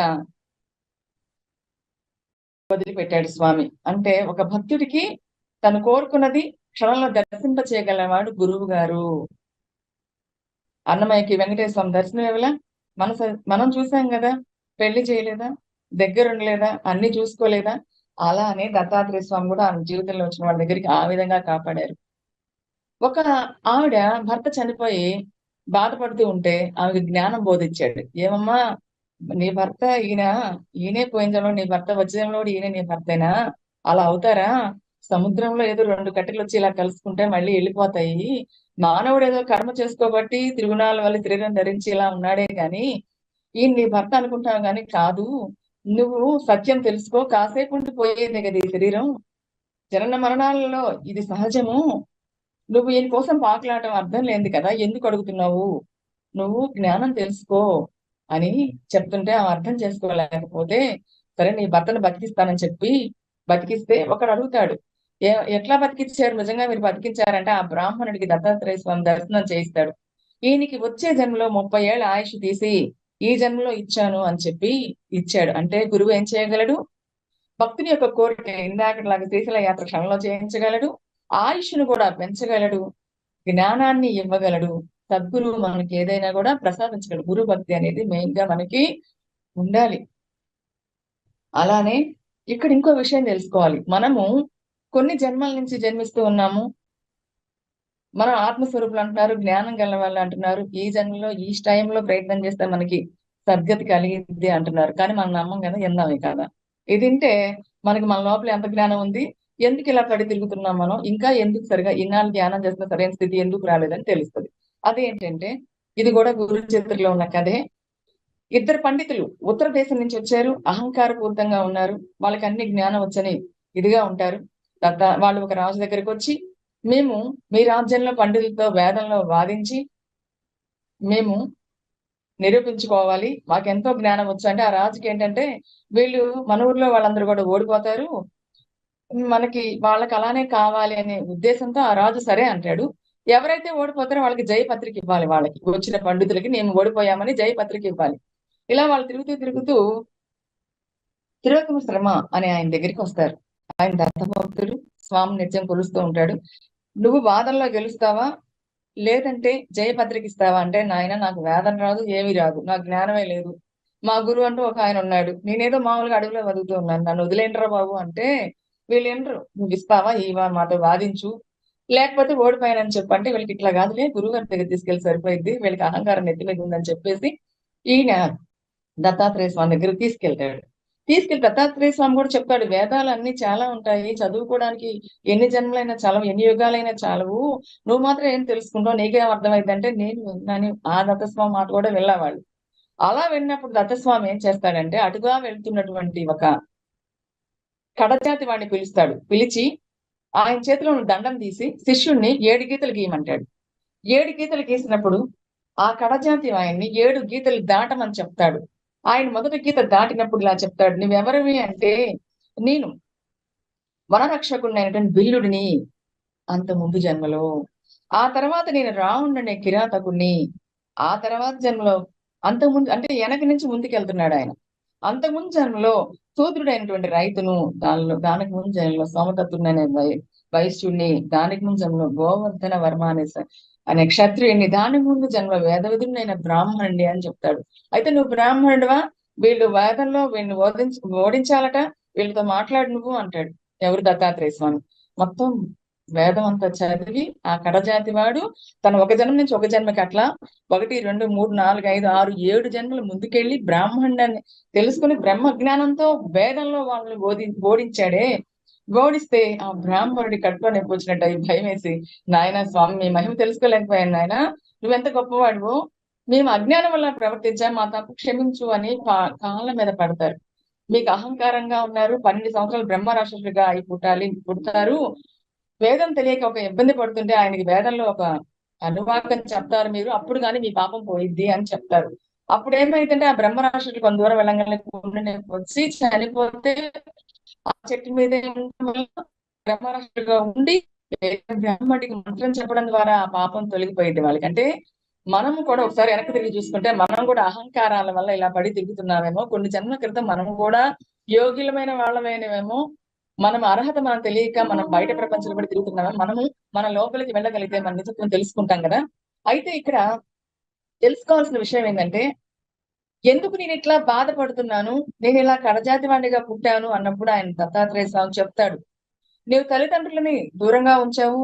వదిలిపెట్టాడు స్వామి. అంటే ఒక భక్తుడికి తను కోరుకున్నది క్షణంలో దర్శింప చేయగలవాడు గురువు గారు. అన్నమయ్యకి వెంకటేశ్వర స్వామి దర్శనం ఇవ్వలా, మనం చూసాం కదా, పెళ్లి చేయలేదా, దగ్గర ఉండలేదా, అన్ని చూసుకోలేదా. అలానే దత్తాత్రేయ స్వామి కూడా ఆమె జీవితంలో వచ్చిన వాళ్ళ దగ్గరికి ఆ విధంగా కాపాడారు. ఒక ఆవిడ భర్త చనిపోయి బాధపడుతూ ఉంటే ఆమెకు జ్ఞానం బోధించాడు. ఏమమ్మా, నీ భర్త ఈయనే పోయిన జన్మలో నీ భర్త, వచ్చే జన్మలో కూడా ఈయన నీ భర్తేనా? అలా అవుతారా? సముద్రంలో ఏదో రెండు కట్టెలు వచ్చి ఇలా కలుసుకుంటే మళ్ళీ వెళ్ళిపోతాయి. మానవుడు ఏదో కర్మ చేసుకోబట్టి తిరుగునాళ్ళ వల్ల శరీరం ధరించి ఇలా ఉన్నాడే గాని ఈయన నీ భర్త అనుకుంటావు గాని కాదు. నువ్వు సత్యం తెలుసుకో, కాసేపు ఉండి పోయేదే కదా ఈ శరీరం. జనన మరణాలలో ఇది సహజము. నువ్వు ఈయన కోసం పాకులాడటం అర్థం లేదు కదా, ఎందుకు అడుగుతున్నావు? నువ్వు జ్ఞానం తెలుసుకో అని చెప్తుంటే ఆమె అర్థం చేసుకోలేకపోతే, సరే నీ భర్తను బతికిస్తానని చెప్పి బతికిస్తే ఒకడు అడుగుతాడు, ఎట్లా బతికించారు? నిజంగా మీరు బతికించారంటే ఆ బ్రాహ్మణుడికి దత్తాత్రేయ స్వామి దర్శనం చేయిస్తాడు. ఈయనకి వచ్చే జన్మలో 30 ఏళ్ళ ఆయుష్ తీసి ఈ జన్మలో ఇచ్చాను అని చెప్పి ఇచ్చాడు. అంటే గురువు ఏం చేయగలడు? భక్తుని యొక్క కోరిక ఇందాకట్లాగా శ్రీశైల యాత్ర క్షణంలో చేయించగలడు, ఆయుష్ను కూడా పెంచగలడు, జ్ఞానాన్ని ఇవ్వగలడు. సద్గురువు మనకి ఏదైనా కూడా ప్రసాదించగలడు. గురు భక్తి అనేది మెయిన్ గా మనకి ఉండాలి. అలానే ఇక్కడ ఇంకో విషయం తెలుసుకోవాలి. మనము కొన్ని జన్మల నుంచి జన్మిస్తూ ఉన్నాము. మనం ఆత్మస్వరూపులు అంటున్నారు, జ్ఞానం గల వాళ్ళు అంటున్నారు, ఈ జన్మలో ఈ టైంలో ప్రయత్నం చేస్తే మనకి సద్గతి కలిగింది అంటున్నారు. కానీ మనం నమ్మం కదా, ఎందామే కదా. ఇది వింటే మనకి మన లోపల ఎంత జ్ఞానం ఉంది, ఎందుకు ఇలా పడి తిరుగుతున్నాం మనం, ఇంకా ఎందుకు సరిగా ఇన్నాళ్ళు ధ్యానం చేసిన సరైన స్థితి ఎందుకు రాలేదని తెలుస్తుంది. అదేంటంటే ఇది కూడా గురు చరిత్రలో ఉన్న కథే. ఇద్దరు పండితులు ఉత్తర దేశం నుంచి వచ్చారు, అహంకారపూరితంగా ఉన్నారు, వాళ్ళకి అన్ని జ్ఞానం వచ్చని ఇదిగా ఉంటారు. వాళ్ళు ఒక రాజు దగ్గరికి వచ్చి, మేము మీ రాజ్యంలో పండితులతో వేదంలో వాదించి మేము నిరూపించుకోవాలి, మాకెంతో జ్ఞానం వచ్చు. అంటే ఆ రాజుకి ఏంటంటే వీళ్ళు మన ఊర్లో వాళ్ళందరూ కూడా ఓడిపోతారు, మనకి వాళ్ళకి అలానే కావాలి అనే ఉద్దేశంతో ఆ రాజు సరే అంటాడు. ఎవరైతే ఓడిపోతారో వాళ్ళకి జయపత్రిక ఇవ్వాలి, వాళ్ళకి వచ్చిన పండితులకి మేము ఓడిపోయామని జయపత్రిక ఇవ్వాలి. ఇలా వాళ్ళు తిరుగుతూ తిరుగుతూ తిరోగమ శ్రమ అనే ఆయన దగ్గరికి వస్తారు. ఆయన దత్తభక్తుడు, స్వామి నిత్యం కొలుస్తూ ఉంటాడు. నువ్వు వాదనలో గెలుస్తావా, లేదంటే జయపత్రిక ఇస్తావా అంటే, నాయన నాకు వేదన రాదు, ఏమీ రాదు, నాకు జ్ఞానమే లేదు. మా గురువు అంటూ ఒక ఆయన ఉన్నాడు, నేనేదో మామూలుగా అడుగులో వదులుతూ ఉన్నాను, నన్ను వదిలేంటరా బాబు అంటే వీళ్ళు ఏంటరు, నువ్వు ఇస్తావా, ఇవా, మాతో వాదించు, లేకపోతే ఓడిపోయానని చెప్పు అంటే, వీళ్ళకి ఇట్లా కాదులే, గురువు గారి దగ్గర తీసుకెళ్లి సరిపోయింది, వీళ్ళకి అహంకారం నెత్తి మీద ఉందని చెప్పేసి ఈయన దత్తాత్రేయ స్వామి దగ్గరికి తీసుకెళ్తాడు. తీసుకెళ్లి దత్తాత్రేయ స్వామి కూడా చెప్తాడు, వేదాలు అన్ని చాలా ఉంటాయి, చదువుకోవడానికి ఎన్ని జన్మలైనా చాలవు, ఎన్ని యుగాలైనా చాలవు, నువ్వు మాత్రం ఏం తెలుసుకుంటావు, నీకేం అర్థమైంది అంటే, నేను విన్నాను. ఆ దత్తస్వామి మాట కూడా వెళ్ళేవాళ్ళు. అలా వెళ్ళినప్పుడు దత్తస్వామి ఏం చేస్తాడంటే, అటుగా వెళ్తున్నటువంటి ఒక కడజాతి వాడిని పిలుస్తాడు. పిలిచి ఆయన చేతిలో ఉన్న దండం తీసి శిష్యుణ్ణి 7 గీతలు గీయమంటాడు. 7 గీతలు గీసినప్పుడు ఆ కడజాతి ఆయన్ని 7 గీతలు దాటమని చెప్తాడు. ఆయన మొదటి గీత దాటినప్పుడు ఇలా చెప్తాడు, నువ్వెవరివి అంటే, నేను వనరక్షకుడినైనటువంటి బిల్లుడిని అంత ముందు జన్మలో, ఆ తర్వాత నేను రావణుడనే కిరాతకుడిని, ఆ తర్వాత జన్మలో, అంతకుముందు అంటే వెనక నుంచి ముందుకు వెళ్తున్నాడు ఆయన, అంతకుముందు జన్మలో శూద్రుడైనటువంటి రైతును, దానికి ముందు జన్మలో సోమదత్తుడనే వైశ్యుడిని, దానికి ముందు జన్మలో గోవర్ధన వర్మ అనే క్షత్రియుడిని, దానికి ముందు జన్మ వేదవిధుడైన బ్రాహ్మణుడి అని చెప్తాడు. అయితే నువ్వు బ్రాహ్మణుడివా, వీళ్ళు వేదంలో వీళ్ళని ఓడించాలట, వీళ్ళతో మాట్లాడు నువ్వు అంటాడు. ఎవరు? దత్తాత్రేయ స్వామి. మొత్తం వేదం అంతా చదివి ఆ కడజాతి వాడు తను ఒక జన్మ నుంచి ఒక జన్మకి అట్లా 1, 2, 3, 4, 5, 6, 7 జన్మలు ముందుకెళ్లి బ్రాహ్మణుడని తెలుసుకుని బ్రహ్మ జ్ఞానంతో వేదంలో వాళ్ళని ఓడించాడే. ఓడిస్తే ఆ బ్రాహ్మణుడి కడుపులో నొప్పి వచ్చినట్టు అవి భయం వేసి, నాయన స్వామి మీ మహిమ తెలుసుకోలేకపోయాను నాయన, నువ్వెంత గొప్పవాడువో, మేము అజ్ఞానం వల్ల ప్రవర్తించాం, మా తప్పు క్షమించు అని కాళ్ళ మీద పడతారు. మీకు అహంకారంగా ఉన్నారు, 12 సంవత్సరాలు బ్రహ్మరాక్షసుడిగా అయి పుడతారు, వేదం తెలియక ఒక ఇబ్బంది పడుతుంటే ఆయనకి వేదంలో ఒక అనువాకం చెప్తారు మీరు, అప్పుడు కానీ మీ పాపం పోయిద్ది అని చెప్తారు. అప్పుడు ఏమైందంటే ఆ బ్రహ్మరాక్షసుడు కొంత దూరం వెళ్ళగానే వచ్చి చనిపోతే ఆ చెట్టు మీద ఉండడం వల్ల బ్రహ్మరాక్షసుడుగా ఉండి బ్రాహ్మడికి మంత్రం చెప్పడం ద్వారా ఆ పాపం తొలగిపోయింది వాళ్ళకి. అంటే మనం కూడా ఒకసారి వెనక్కి తిరిగి చూసుకుంటే మనం కూడా అహంకారాల వల్ల ఇలా పడి తిరుగుతున్నామేమో, కొన్ని జన్మల క్రితం మనం కూడా యోగ్యులమైన వాళ్ళమైనవేమో, మనం అర్హత మనం తెలియక మనం బయట ప్రపంచంలో పడి తిరుగుతున్నామో, మనము మన లోపలికి వెళ్ళగలిగితే మన నిజత్వం తెలుసుకుంటాం కదా. అయితే ఇక్కడ తెలుసుకోవాల్సిన విషయం ఏంటంటే, ఎందుకు నేను ఇట్లా బాధపడుతున్నాను, నేను ఇలా కడజాతి వాడిగా పుట్టాను అన్నప్పుడు ఆయన దత్తాత్రేయ స్వామి చెప్తాడు, నీవు తల్లిదండ్రులని దూరంగా ఉంచావు,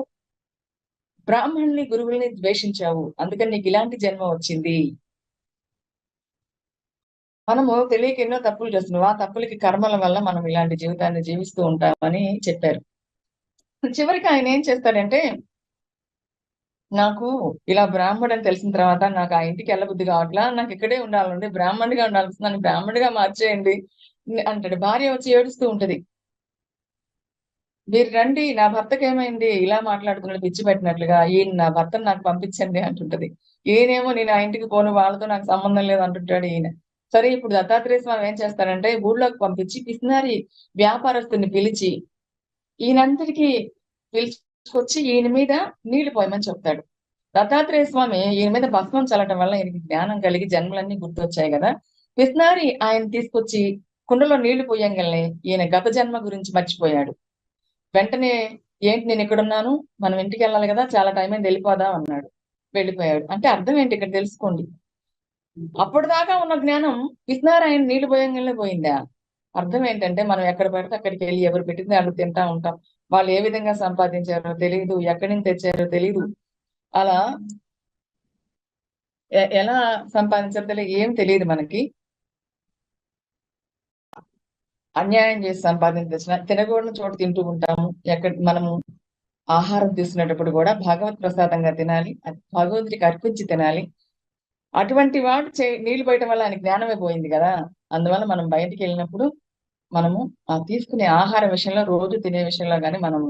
బ్రాహ్మణుల్ని గురువుల్ని ద్వేషించావు, అందుకని నీకు ఇలాంటి జన్మ వచ్చింది. మనము తెలియక ఎన్నో తప్పులు చేస్తున్నాం. ఆ తప్పులకి కర్మల వల్ల మనం ఇలాంటి జీవితాన్ని జీవిస్తూ ఉంటామని చెప్పారు. చివరికి ఆయన ఏం చేస్తాడంటే, నాకు ఇలా బ్రాహ్మడు అని తెలిసిన తర్వాత నాకు ఆ ఇంటికి వెళ్ళబుద్ధి కావట్లా. నాకు ఇక్కడే ఉండాలండి. బ్రాహ్మణుడిగా ఉండాల్సింది. నన్ను బ్రాహ్మణుడిగా మార్చేయండి అంటాడు. భార్య వచ్చి ఏడుస్తూ ఉంటది. మీరు రండి, నా భర్తకేమైంది? ఇలా మాట్లాడుతున్నాడు పిచ్చి పెట్టినట్లుగా. ఈయన నా భర్తను నాకు పంపించండి అంటుంటది. ఈయనేమో నేను ఆ ఇంటికి పోను, వాళ్ళతో నాకు సంబంధం లేదు అంటుంటాడు ఈయన. సరే ఇప్పుడు దత్తాత్రేయ స్వామి ఏం చేస్తారంటే ఊళ్ళోకి పంపించి పిసినారి వ్యాపారస్తుని పిలిచి ఈయనంతటికి పిలుచుకొచ్చి ఈయన మీద నీళ్లు పోయమని చెప్తాడు. దత్తాత్రేయ స్వామి ఈయన మీద భస్మం చల్లటం వల్ల ఈయనకి జ్ఞానం కలిగి జన్మలన్నీ గుర్తొచ్చాయి కదా. పిసినారి ఆయన తీసుకొచ్చి కుండలో నీళ్లు పోయంగానే ఈయన గత జన్మ గురించి మర్చిపోయాడు. వెంటనే ఏంటి నేను ఇక్కడున్నాను, మనం ఇంటికి వెళ్ళాలి కదా, చాలా టైం అయింది, వెళ్ళిపోదాం అన్నాడు. వెళ్ళిపోయాడు. అంటే అర్థం ఏంటి ఇక్కడ తెలుసుకోండి. అప్పటిదాకా ఉన్న జ్ఞానం పిసినారి ఆయన నీళ్లు పోయంగానే పోయిందా? అర్థం ఏంటంటే మనం ఎక్కడ పడితే అక్కడికి వెళ్ళి ఎవరు పెట్టింది వాళ్ళు తింటా ఉంటాం. వాళ్ళు ఏ విధంగా సంపాదించారో తెలియదు, ఎక్కడి నుంచి తెచ్చారో తెలియదు. అలా ఎలా సంపాదించారో తెలియదు, ఏం తెలియదు మనకి. అన్యాయం చేసి సంపాదించిన తినకూడని చోట తింటూ ఉంటాము. ఎక్కడ మనము ఆహారం తీసుకునేటప్పుడు కూడా భగవత్ ప్రసాదంగా తినాలి, అది భగవంతుడికి అర్పించి తినాలి. అటువంటి వాడు నీళ్లు పోయటం వల్ల ఆయన జ్ఞానమే పోయింది కదా. అందువల్ల మనం బయటికి వెళ్ళినప్పుడు మనము ఆ తీసుకునే ఆహార విషయంలో, రోజు తినే విషయంలో కానీ మనము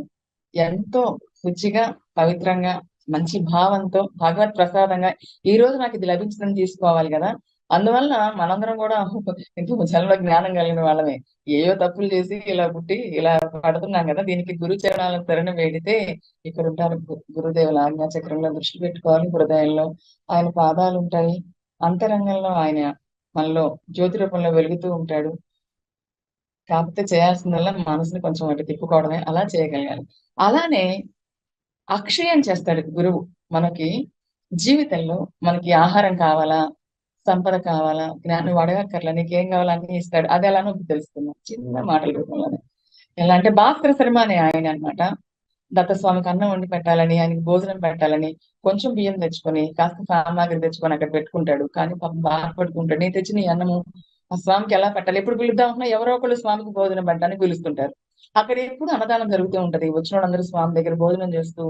ఎంతో శుచిగా, పవిత్రంగా, మంచి భావంతో, భగవత్ ప్రసాదంగా ఈ రోజు నాకు ఇది లభించిందని తీసుకోవాలి కదా. అందువల్ల మనందరం కూడా ఇంకో జన్మలో జ్ఞానం కలిగిన వాళ్ళమే. ఏయో తప్పులు చేసి ఇలా పుట్టి ఇలా పడుతున్నాం కదా. దీనికి గురు చరణాలను శరణ వేడితే ఇక్కడ ఉంటారు గురుదేవుల ఆజ్ఞా చక్రంలో దృష్టి పెట్టుకోవాలి. హృదయంలో ఆయన పాదాలు ఉంటాయి. అంతరంగంలో ఆయన మనలో జ్యోతి రూపంలో వెలుగుతూ ఉంటాడు. కాకపోతే చేయాల్సిందల్లా మనసుని కొంచెం అటు తిప్పుకోవడమే. అలా చేయగలగాలి. అలానే అక్షయం చేస్తాడు గురువు. మనకి జీవితంలో మనకి ఆహారం కావాలా, సంపద కావాలా, జ్ఞానం అడగక్కర్లా, నీకేం కావాలా అన్ని ఇస్తాడు. అది ఎలానో తెలుసుకుందాం చిన్న మాటల రూపంలోనే. ఎలా అంటే భాస్కర శర్మ అనే ఆయన అనమాట. దత్తస్వామికి అన్నం వండి పెట్టాలని, ఆయనకి భోజనం పెట్టాలని కొంచెం బియ్యం తెచ్చుకొని, కాస్త సామాగ్రి తెచ్చుకొని అక్కడ పెట్టుకుంటాడు. కానీ పాపం బాధపడుకుంటాడు. నేను తెచ్చిన ఈ అన్నము ఆ స్వామికి ఎలా పెట్టాలి? ఎప్పుడు పిలుద్దాం అన్నా ఎవరో ఒకళ్ళు స్వామికి భోజనం పెట్టడానికి పిలుస్తుంటారు. అక్కడ ఎప్పుడు అన్నదానం జరుగుతూ ఉంటది. వచ్చిన వాళ్ళందరూ స్వామి దగ్గర భోజనం చేస్తూ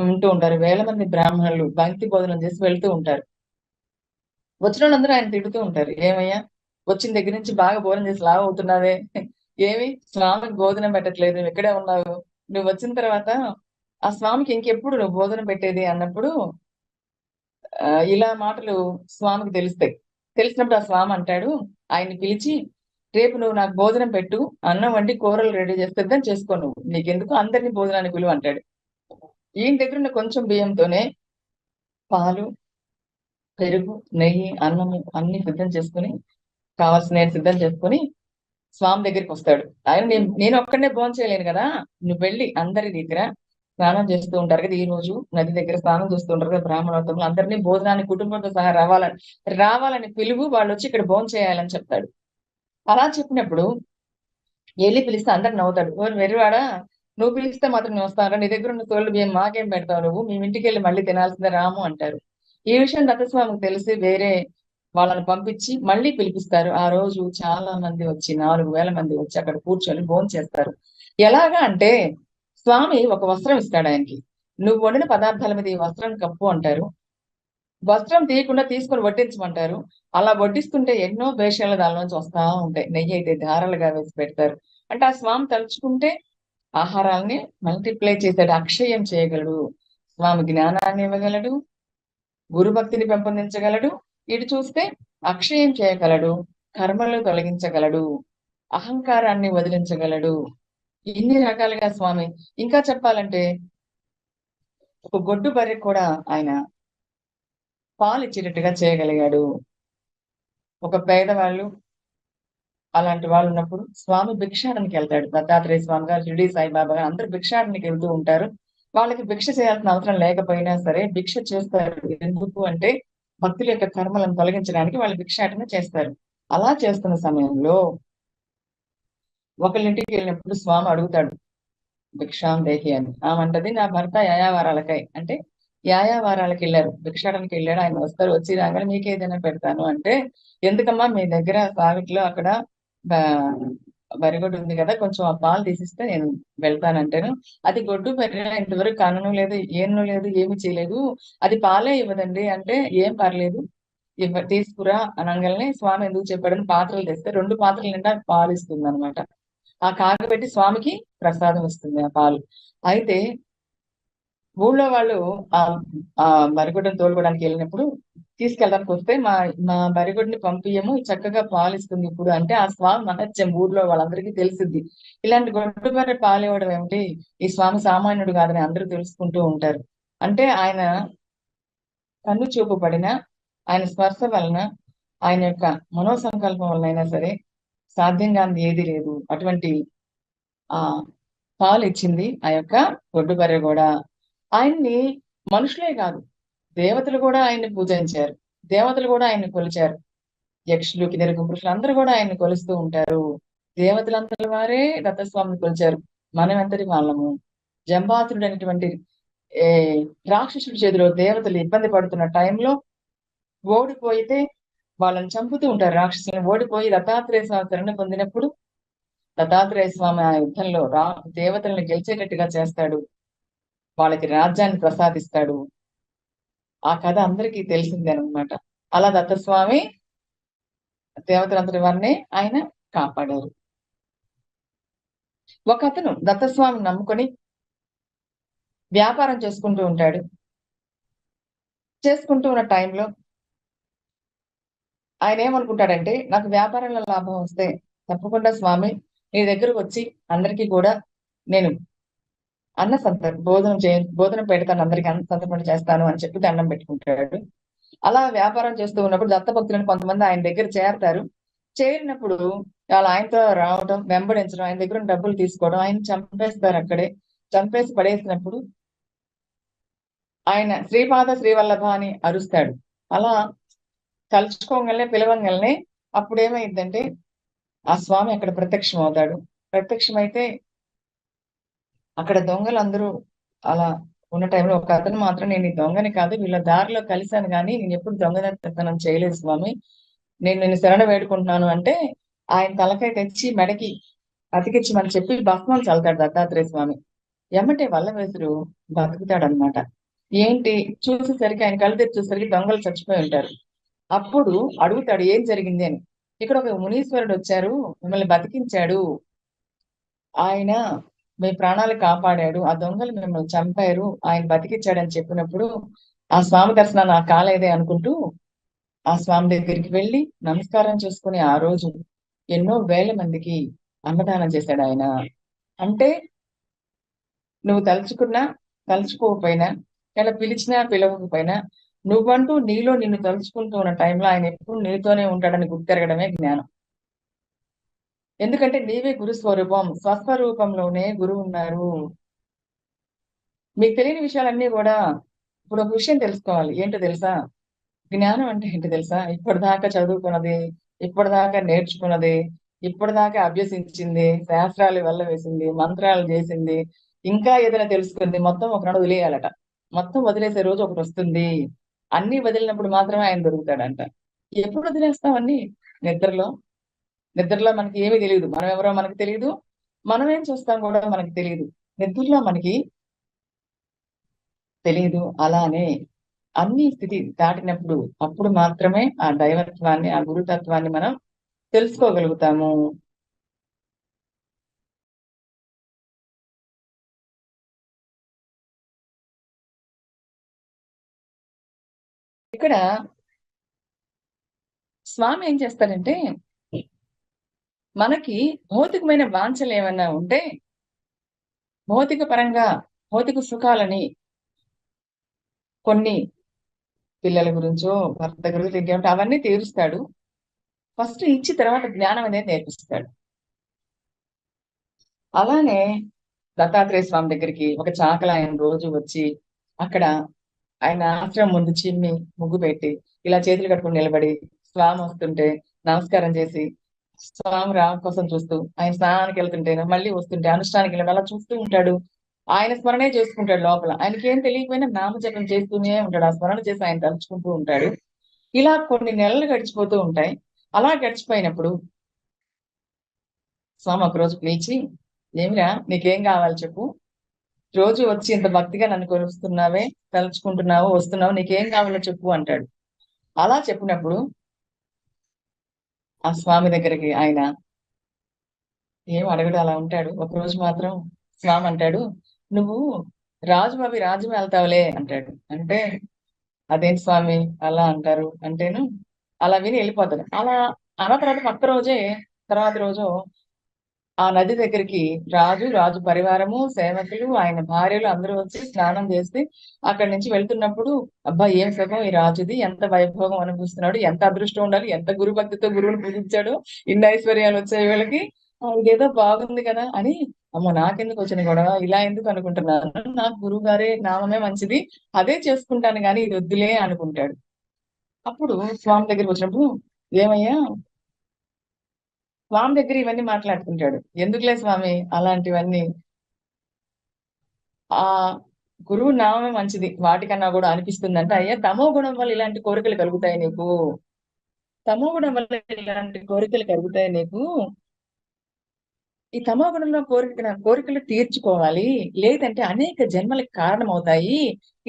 ఉంటూ ఉంటారు. వేల మంది బ్రాహ్మణులు బంతి భోజనం చేసి వెళ్తూ ఉంటారు. వచ్చిన వాళ్ళందరూ ఆయన తిడుతూ ఉంటారు. ఏమయ్యా, వచ్చిన దగ్గర నుంచి బాగా భోజనం చేసి లావు అవుతున్నావే, ఏమి స్వామికి భోజనం పెట్టట్లేదు, నువ్వు ఇక్కడే ఉన్నావు, నువ్వు వచ్చిన తర్వాత ఆ స్వామికి ఇంకెప్పుడు నువ్వు భోజనం పెట్టేది అన్నప్పుడు ఇలా మాటలు స్వామికి తెలుస్తాయి. తెలిసినప్పుడు ఆ స్వామి అంటాడు, ఆయన్ని పిలిచి, రేపు నువ్వు నాకు భోజనం పెట్టు, అన్నం వండి కూరలు రెడీ చేసి సిద్ధం చేసుకో, నువ్వు నీకెందుకు అందరినీ భోజనానికి పిలువు అంటాడు. ఈయన దగ్గర ఉన్న కొంచెం బియ్యంతోనే పాలు, పెరుగు, నెయ్యి, అన్నము అన్ని సిద్ధం చేసుకుని, కావాల్సిన సిద్ధం చేసుకుని స్వామి దగ్గరికి వస్తాడు. ఆయన నేను ఒక్కడనే భోజనం చేయలేను కదా, నువ్వు వెళ్ళి అందరి దగ్గర స్నానం చేస్తూ ఉంటారు కదా, ఈ రోజు నది దగ్గర స్నానం చేస్తూ ఉంటారు కదా బ్రాహ్మణోత్తములు, అందరినీ భోజనానికి కుటుంబంతో సహా రావాలని పిలువు, వాళ్ళు వచ్చి ఇక్కడ భోజనం చేయాలని చెప్తాడు. అలా చెప్పినప్పుడు వెళ్ళి పిలిస్తే అందరు నవ్వుతాడు. ఓ వెర్రివాడా, నువ్వు పిలిస్తే మాత్రం నేను వస్తాను, నీ దగ్గర ఉన్న తోళ్ళు బియ్యం మాకేం పెడతావు, నువ్వు మేము ఇంటికి వెళ్ళి మళ్ళీ తినాల్సిందే రాము అంటారు. ఈ విషయం దత్తస్వామికి తెలిసి వేరే వాళ్ళని పంపించి మళ్ళీ పిలిపిస్తారు. ఆ రోజు చాలా మంది వచ్చి 4,000 మంది వచ్చి అక్కడ కూర్చొని భోజనం చేస్తారు. ఎలాగా అంటే స్వామి ఒక వస్త్రం ఇస్తాడు ఆయనకి. నువ్వు వండిన పదార్థాల మీద ఈ వస్త్రం కప్పు అంటారు. వస్త్రం తీయకుండా తీసుకొని వడ్డించమంటారు. అలా వడ్డిస్తుంటే ఎన్నో వేషాలు దానిలోంచి వస్తా ఉంటాయి. నెయ్యి అయితే ధారలుగా వేసి పెడతారు. అంటే ఆ స్వామి తలుచుకుంటే ఆహారాల్ని మల్టిప్లై చేశాడు, అక్షయం చేయగలడు. స్వామి జ్ఞానాన్ని ఇవ్వగలడు, గురుభక్తిని పెంపొందించగలడు, ఇటు చూస్తే అక్షయం చేయగలడు, కర్మలు తొలగించగలడు, అహంకారాన్ని వదిలించగలడు. ఇన్ని రకాలుగా స్వామి. ఇంకా చెప్పాలంటే ఒక గొడ్డు బర్రె కూడా ఆయన పాలు ఇచ్చేటట్టుగా చేయగలిగాడు. ఒక పేదవాళ్ళు అలాంటి వాళ్ళు ఉన్నప్పుడు స్వామి భిక్షాటనకి వెళ్తాడు. దత్తాత్రేయ స్వామి గారు, షిరిడి సాయిబాబా గారు అందరూ భిక్షాటనకి వెళ్తూ ఉంటారు. వాళ్ళకి భిక్ష చేయాల్సిన అవసరం లేకపోయినా సరే భిక్ష చేస్తారు. ఎందుకు అంటే భక్తుల యొక్క కర్మలను తొలగించడానికి వాళ్ళు భిక్షాటన చేస్తారు. అలా చేస్తున్న సమయంలో ఒకళ్ళింటికి వెళ్ళినప్పుడు స్వామి అడుగుతాడు, భిక్షాం దేహి అని. ఆమంటది, నా భర్త యయావారాలకై అంటే యాయావారాలకు వెళ్ళారు, భిక్షాటనకి వెళ్ళాడు. ఆయన వస్తారు, వచ్చి రాగానే మీకు ఏదైనా పెడతాను అంటే, ఎందుకమ్మా మీ దగ్గర సావిట్లో అక్కడ బరిగొడ్డు ఉంది కదా, కొంచెం ఆ పాలు తీసిస్తే నేను వెళ్తానంటాను. అది గొడ్డు బర్రె ఇంతవరకు కనను లేదు, ఏను లేదు, ఏమి చేయలేదు, అది పాలే ఇవ్వదండి అంటే, ఏం పర్లేదు తీసుకురా అనగానే స్వామి ఎందుకు చెప్పాడని పాత్రలు తెస్తే 2 పాత్రల నిండా పాలు ఇస్తుంది అనమాట. ఆ కాగబెట్టి స్వామికి ప్రసాదం ఇస్తుంది ఆ పాలు. అయితే ఊళ్ళో వాళ్ళు ఆ ఆ బరిగొడ్డుని తోలుకోవడానికి వెళ్ళినప్పుడు తీసుకెళ్ళడానికి వస్తే, మా మా బరిగొడ్డుని పంపియము, చక్కగా పాలు ఇస్తుంది ఇప్పుడు అంటే, ఆ స్వామి మహత్యం ఊర్లో వాళ్ళందరికీ తెలిసింది. ఇలాంటి గొడ్డు బర్రె పాలు ఇవ్వడం ఏమిటి, ఈ స్వామి సామాన్యుడు కాదని అందరూ తెలుసుకుంటూ ఉంటారు. అంటే ఆయన కన్ను చూపు పడిన, ఆయన స్పర్శ వలన, ఆయన యొక్క మనోసంకల్పం వలన అయినా సరే సాధ్యం కానిది ఏది లేదు. అటువంటి ఆ పాలు ఇచ్చింది ఆ యొక్క గొడ్డు బర్రె కూడా. ఆయన్ని మనుషులే కాదు, దేవతలు కూడా ఆయన్ని పూజించారు, దేవతలు కూడా ఆయన్ని కొలిచారు. యక్షులు, కిన్నెర పురుషులు అందరూ కూడా ఆయన్ని కొలుస్తూ ఉంటారు. దేవతలంతటి వారే దత్తస్వామిని కొలిచారు. మనం ఎంతటి వాళ్ళము. జంబాసురుడు అనేటువంటి ఏ రాక్షసుడి చేతిలో దేవతలు ఇబ్బంది పడుతున్న టైంలో ఓడిపోయితే వాళ్ళని చంపుతూ ఉంటారు రాక్షసులను. ఓడిపోయి దత్తాత్రేయ స్వామి శరణ పొందినప్పుడు దత్తాత్రేయ స్వామి ఆ యుద్ధంలో దేవతలను గెలిచేటట్టుగా చేస్తాడు, వాళ్ళకి రాజ్యాన్ని ప్రసాదిస్తాడు. ఆ కథ అందరికీ తెలిసిందే అనమాట. అలా దత్తస్వామి దేవతలందరి వారిని ఆయన కాపాడారు. ఒక అతను దత్తస్వామిని నమ్ముకొని వ్యాపారం చేసుకుంటూ ఉంటాడు. చేసుకుంటూ ఉన్న టైంలో ఆయన ఏమనుకుంటాడంటే, నాకు వ్యాపారంలో లాభం వస్తే తప్పకుండా స్వామి నీ దగ్గరకు వచ్చి అందరికీ కూడా నేను భోజనం పెడతాను, అందరికి అన్న సంతర్పణ చేస్తాను అని చెప్పి దండం పెట్టుకుంటాడు. అలా వ్యాపారం చేస్తూ ఉన్నప్పుడు దత్తభక్తులను కొంతమంది ఆయన దగ్గర చేరతారు. చేరినప్పుడు వాళ్ళు ఆయనతో రావడం, వెంబడించడం, ఆయన దగ్గర డబ్బులు తీసుకోవడం, ఆయన చంపేస్తారు అక్కడే. చంపేసి పడేసినప్పుడు ఆయన శ్రీపాద శ్రీవల్లభ అని అరుస్తాడు. అలా తలుచుకోగలనే పిలవంగలనే అప్పుడు ఏమైందంటే ఆ స్వామి అక్కడ ప్రత్యక్షం అవుతాడు. ప్రత్యక్షమైతే అక్కడ దొంగలందరూ అలా ఉన్న టైంలో ఒక అతను మాత్రం, నేను ఈ దొంగని కాదు, వీళ్ళ దారిలో కలిశాను కానీ నేను ఎప్పుడు దొంగతనం చేయలేదు స్వామి, నేను నిన్ను శరణ వేడుకుంటున్నాను అంటే, ఆయన తలకాయ తెచ్చి మెడకి అతికించమని చెప్పి భస్మం చల్లుతాడు దత్తాత్రేయ స్వామి. ఎమ్మటే వల్లవేసుడు బతుకుతాడనమాట. ఏంటి చూసేసరికి, ఆయన కళ్ళు తెచ్చి చూసేసరికి దొంగలు చచ్చిపోయి ఉంటారు. అప్పుడు అడుగుతాడు ఏం జరిగింది అని. ఇక్కడ ఒక మునీశ్వరుడు వచ్చారు, మిమ్మల్ని బతికించాడు, ఆయన మీ ప్రాణాలు కాపాడాడు, ఆ దొంగలు మిమ్మల్ని చంపారు, ఆయన బతికించాడని చెప్పినప్పుడు ఆ స్వామి దర్శనం నాకు కాలేదే అనుకుంటూ ఆ స్వామి దగ్గరికి వెళ్ళి నమస్కారం చేసుకుని ఆ రోజు ఎన్నో వేల మందికి అన్నదానం చేశాడు ఆయన. అంటే నువ్వు తలుచుకున్నా తలుచుకోకపోయినా, ఇలా పిలిచినా పిలవకపోయినా, నువ్వంటూ నీలో నిన్ను తలుచుకుంటూ ఉన్న టైంలో ఆయన ఎప్పుడు నీతోనే ఉంటాడని గుర్తెరగడమే జ్ఞానం. ఎందుకంటే నీవే గురు స్వరూపం, స్వస్వరూపంలోనే గురువు ఉన్నారు. మీకు తెలియని విషయాలన్నీ కూడా ఇప్పుడు ఒక విషయం తెలుసుకోవాలి. ఏంటో తెలుసా? జ్ఞానం అంటే ఏంటో తెలుసా? ఇప్పటిదాకా చదువుకున్నది, ఇప్పటిదాకా నేర్చుకున్నది, ఇప్పటిదాకా అభ్యసించింది, శాస్త్రాలు వల్ల వేసింది, మంత్రాలు చేసింది, ఇంకా ఏదైనా తెలుసుకుంది, మొత్తం ఒకనాడు వదిలేయాలట. మొత్తం వదిలేసే రోజు ఒకటి వస్తుంది. అన్ని వదిలినప్పుడు మాత్రమే ఆయన దొరుకుతాడంట. ఎప్పుడు వదిలేస్తాం అన్ని? నిద్రలో. నిద్రలో మనకి ఏమీ తెలియదు, మనం ఎవరో మనకు తెలియదు, మనం ఏం చూస్తాం కూడా మనకి తెలియదు. నిద్రలో మనకి తెలియదు. అలానే అన్ని స్థితి దాటినప్పుడు అప్పుడు మాత్రమే ఆ దైవత్వాన్ని, ఆ గురుతత్వాన్ని మనం తెలుసుకోగలుగుతాము. ఇక్కడ స్వామి ఏం చేస్తారంటే, మనకి భౌతికమైన వాంఛలు ఏమన్నా ఉంటే భౌతిక పరంగా భౌతిక సుఖాలని, కొన్ని పిల్లల గురించో భర్త గురించి ఇంకేమిటో అవన్నీ తీరుస్తాడు. ఫస్ట్ ఇచ్చి తర్వాత జ్ఞానం అనేది నేర్పిస్తాడు. అలానే దత్తాత్రేయ స్వామి దగ్గరికి ఒక చాకల ఆయన రోజు వచ్చి అక్కడ ఆయన ఆశ్రమం ముందు చిమ్మి ముగ్గు పెట్టి ఇలా చేతులు కట్టుకుని నిలబడి స్వామి వస్తుంటే నమస్కారం చేసి, స్వామి రామ కోసం చూస్తూ, ఆయన స్నానానికి వెళ్తుంటే మళ్ళీ వస్తుంటే అనుష్ఠానికి వెళ్ళి అలా చూస్తూ ఉంటాడు. ఆయన స్మరణే చేసుకుంటాడు లోపల. ఆయనకి ఏం తెలియకపోయినా నామజపం చేస్తూనే ఉంటాడు. ఆ స్మరణ చేసి ఆయన తలుచుకుంటూ ఉంటాడు. ఇలా కొన్ని నెలలు గడిచిపోతూ ఉంటాయి. అలా గడిచిపోయినప్పుడు స్వామి ఒక రోజు పిలిచి, ఏమిరా నీకేం కావాలి చెప్పు, రోజు వచ్చి ఇంత భక్తిగా నన్ను కొలుస్తున్నావే, తలుచుకుంటున్నావు, వస్తున్నావు, నీకేం కావాలో చెప్పు అంటాడు. అలా చెప్పినప్పుడు ఆ స్వామి దగ్గరికి ఆయన ఏం అడగడు, అలా ఉంటాడు. ఒక రోజు మాత్రం స్వామి అంటాడు, నువ్వు రాజు రాజ్యం వెళ్తావులే అంటాడు. అంటే అదేంటి స్వామి అలా అంటారు అంటేను, అలా విని వెళ్ళిపోతాడు. అలా అన్న తర్వాత పక్క రోజే, తర్వాత రోజు ఆ నది దగ్గరికి రాజు పరివారము, సేవకులు, ఆయన భార్యలు అందరూ వచ్చి స్నానం చేసి అక్కడి నుంచి వెళ్తున్నప్పుడు, అబ్బా ఏం సుఖం ఈ రాజుది, ఎంత వైభోగం అనుభవిస్తున్నాడు, ఎంత అదృష్టం ఉండాలి, ఎంత గురు భక్తితో గురువుని పూజించాడు, ఇన్ని ఐశ్వర్యాలు వచ్చాయి వీళ్ళకి, ఇదేదో బాగుంది కదా అని, అమ్మో నాకెందుకు వచ్చిన గొడవ, ఇలా ఎందుకు అనుకుంటున్నాను, నాకు గురువు గారే నామమే మంచిది, అదే చేసుకుంటాను గాని ఇది వద్దులే అనుకుంటాడు. అప్పుడు స్వామి దగ్గరికి వచ్చినప్పుడు, ఏమయ్యా, స్వామి దగ్గర ఇవన్నీ మాట్లాడుకుంటాడు. ఎందుకులే స్వామి అలాంటివన్నీ, ఆ గురువు నామమే మంచిది వాటికన్నా కూడా అనిపిస్తుందంటే, అయ్యా తమో గుణం వల్ల ఇలాంటి కోరికలు కలుగుతాయి నీకు, తమో గుణం వల్ల ఇలాంటి కోరికలు కలుగుతాయి నీకు, ఈ తమో గుణంలో కోరికలు తీర్చుకోవాలి, లేదంటే అనేక జన్మలకు కారణం అవుతాయి,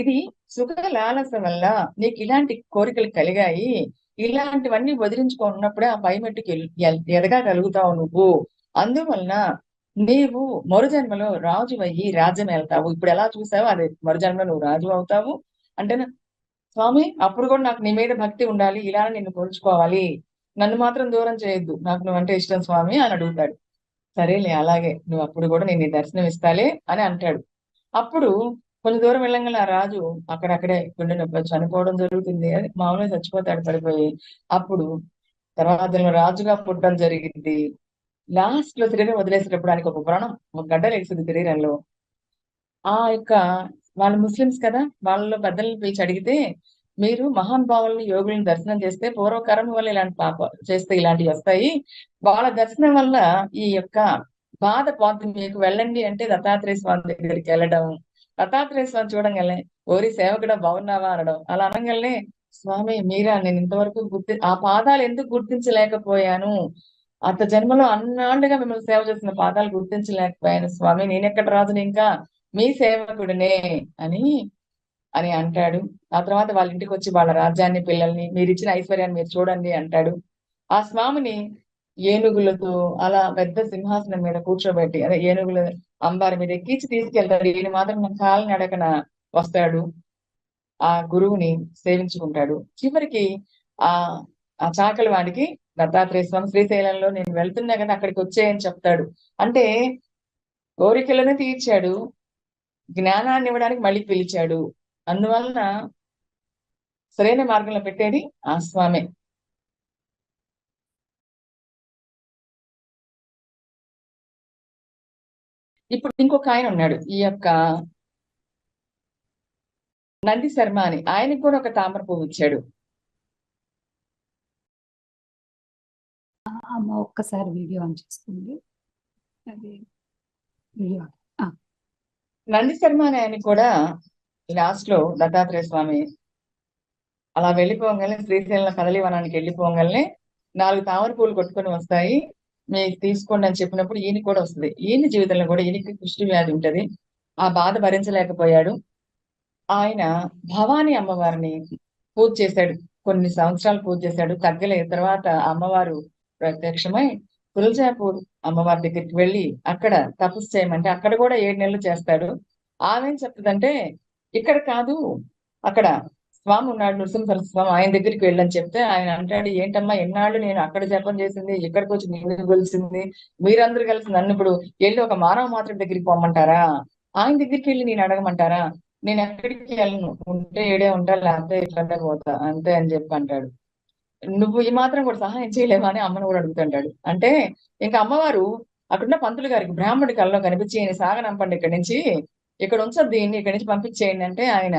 ఇది సుఖ లాలస వల్ల నీకు ఇలాంటి కోరికలు కలిగాయి, ఇలాంటివన్నీ వదిలించుకున్నప్పుడే ఆ పై మెట్టుకు ఎదగగలుగుతావు నువ్వు, అందువలన నీవు మరు జన్మలో రాజు అయ్యి రాజ్యం వెళ్తావు, ఇప్పుడు ఎలా చూసావు అదే మరు జన్మలో నువ్వు రాజు అవుతావు అంటే, స్వామి అప్పుడు కూడా నాకు నీ మీద భక్తి ఉండాలి, ఇలా నిన్ను కొలుచుకోవాలి, నన్ను మాత్రం దూరం చేయొద్దు, నాకు నువ్వంటే ఇష్టం స్వామి అని అడుగుతాడు. సరేలే అలాగే, నువ్వు అప్పుడు కూడా నేను నీ దర్శనం ఇస్తాలే అని అంటాడు. అప్పుడు కొంచెం దూరం వెళ్ళంగానే ఆ రాజు అక్కడక్కడే గుండె నొప్పి వచ్చి చనిపోవడం జరుగుతుంది. అది మామూలుగా చచ్చిపోతాడు పడిపోయి. అప్పుడు తర్వాత రాజుగా పుట్టడం జరిగింది. లాస్ట్ లో శరీరం వదిలేసేటప్పుడు ఆయనకి ఒక వ్రణం, ఒక గడ్డ లేస్తుంది శరీరంలో. ఆ యొక్క వాళ్ళు ముస్లిమ్స్ కదా, వాళ్ళలో పెద్దల్ని పిలిచి అడిగితే, మీరు మహానుభావుల్ని యోగులను దర్శనం చేస్తే పూర్వకరం వల్ల ఇలాంటి పాప చేస్తే ఇలాంటివి వస్తాయి, వాళ్ళ దర్శనం వల్ల ఈ యొక్క బాధ పోతుంది మీకు, వెళ్ళండి అంటే దత్తాత్రేయ స్వామి దగ్గరికి వెళ్ళడం, దత్తాత్రేయ స్వామి చూడంగానే ఓరి సేవకుడా బాగున్నావా అనడం, అలా అనగానే స్వామి మీరా, నేను ఇంతవరకు ఆ పాదాలు ఎందుకు గుర్తించలేకపోయాను, అంత జన్మలో అన్నాళ్ళుగా మిమ్మల్ని సేవ చేసిన పాదాలు గుర్తించలేకపోయాను స్వామి, నేనెక్కడ రాజుని ఇంకా మీ సేవకుడినే అని అని అంటాడు. ఆ తర్వాత వాళ్ళ ఇంటికి వచ్చి వాళ్ళ రాజ్యాన్ని, పిల్లల్ని, మీరు ఇచ్చిన ఐశ్వర్యాన్ని మీరు చూడండి అంటాడు. ఆ స్వామిని ఏనుగులతో అలా పెద్ద సింహాసనం మీద కూర్చోబెట్టి, అదే ఏనుగుల అంబారి మీద ఎక్కించి తీసుకెళ్తాడు. ఈయన మాత్రం కాలినడకన వస్తాడు, ఆ గురువుని సేవించుకుంటాడు. చివరికి ఆ ఆ చాకలి వాడికి దత్తాత్రేయ స్వామి శ్రీశైలంలో నేను వెళ్తున్నా కదా అక్కడికి వచ్చేయని చెప్తాడు. అంటే కోరికలను తీర్చాడు, జ్ఞానాన్ని ఇవ్వడానికి మళ్ళీ పిలిచాడు, అందువలన సరైన మార్గంలో పెట్టేది ఆ స్వామి. ఇప్పుడు ఇంకొక ఆయన ఉన్నాడు, ఈ యొక్క నంది శర్మ అని, ఆయనకు కూడా ఒక తామర పువ్వు ఇచ్చాడు. అమ్మ ఒక్కసారి వీడియో ఆన్ చేసుకోండి. అది వీడియో నంది శర్మ అని ఆయన కూడా లాస్ట్ లో దత్తాత్రేయ స్వామి అలా వెళ్ళిపోగానే, శ్రీశైలం కదలివనానికి వెళ్ళిపోగానే 4 తామర పూలు కొట్టుకొని వస్తాయి, మీకు తీసుకోండి అని చెప్పినప్పుడు ఈయన కూడా వస్తుంది. ఈయన జీవితంలో కూడా ఈయనకి కుష్టి వ్యాధి ఉంటది, ఆ బాధ భరించలేకపోయాడు. ఆయన భవానీ అమ్మవారిని పూజ చేశాడు, కొన్ని సంవత్సరాలు పూజ చేశాడు, తగ్గలేదు. తర్వాత అమ్మవారు ప్రత్యక్షమై తులజాపూర్ అమ్మవారి దగ్గరికి వెళ్ళి అక్కడ తపస్సు చేయమంటే అక్కడ కూడా 7 నెలలు చేస్తాడు. ఆమె ఏం చెప్తుందంటే, ఇక్కడ కాదు అక్కడ స్వామి ఉన్నాడు, నృసింహ స్వామి, ఆయన దగ్గరికి వెళ్ళని చెప్తే ఆయన అంటాడు, ఏంటమ్మా ఎన్నాళ్ళు నేను అక్కడ జపం చేసింది, ఇక్కడికి వచ్చి నేను గెలిచింది, మీరందరూ కలిసి నన్ను ఇప్పుడు వెళ్ళి ఒక మానవ మాత్రం దగ్గరికి పోమంటారా, ఆయన దగ్గరికి వెళ్ళి నేను అడగమంటారా, నేను ఎక్కడికి వెళ్ళను, ఉంటే ఏడే ఉంటా లేకపోతే ఇట్లా పోతా అంతే అని చెప్పి అంటాడు. నువ్వు ఈ మాత్రం కూడా సహాయం చేయలేవా అని అమ్మను కూడా అడుగుతుంటాడు. అంటే ఇంకా అమ్మవారు అక్కడున్న పంతులు గారికి బ్రాహ్మడి కల్లో కనిపించి, ఈయన సాగనంపండి ఇక్కడి నుంచి, ఇక్కడ ఉంచొద్దు దీన్ని, ఇక్కడి నుంచి పంపించేయండి అంటే, ఆయన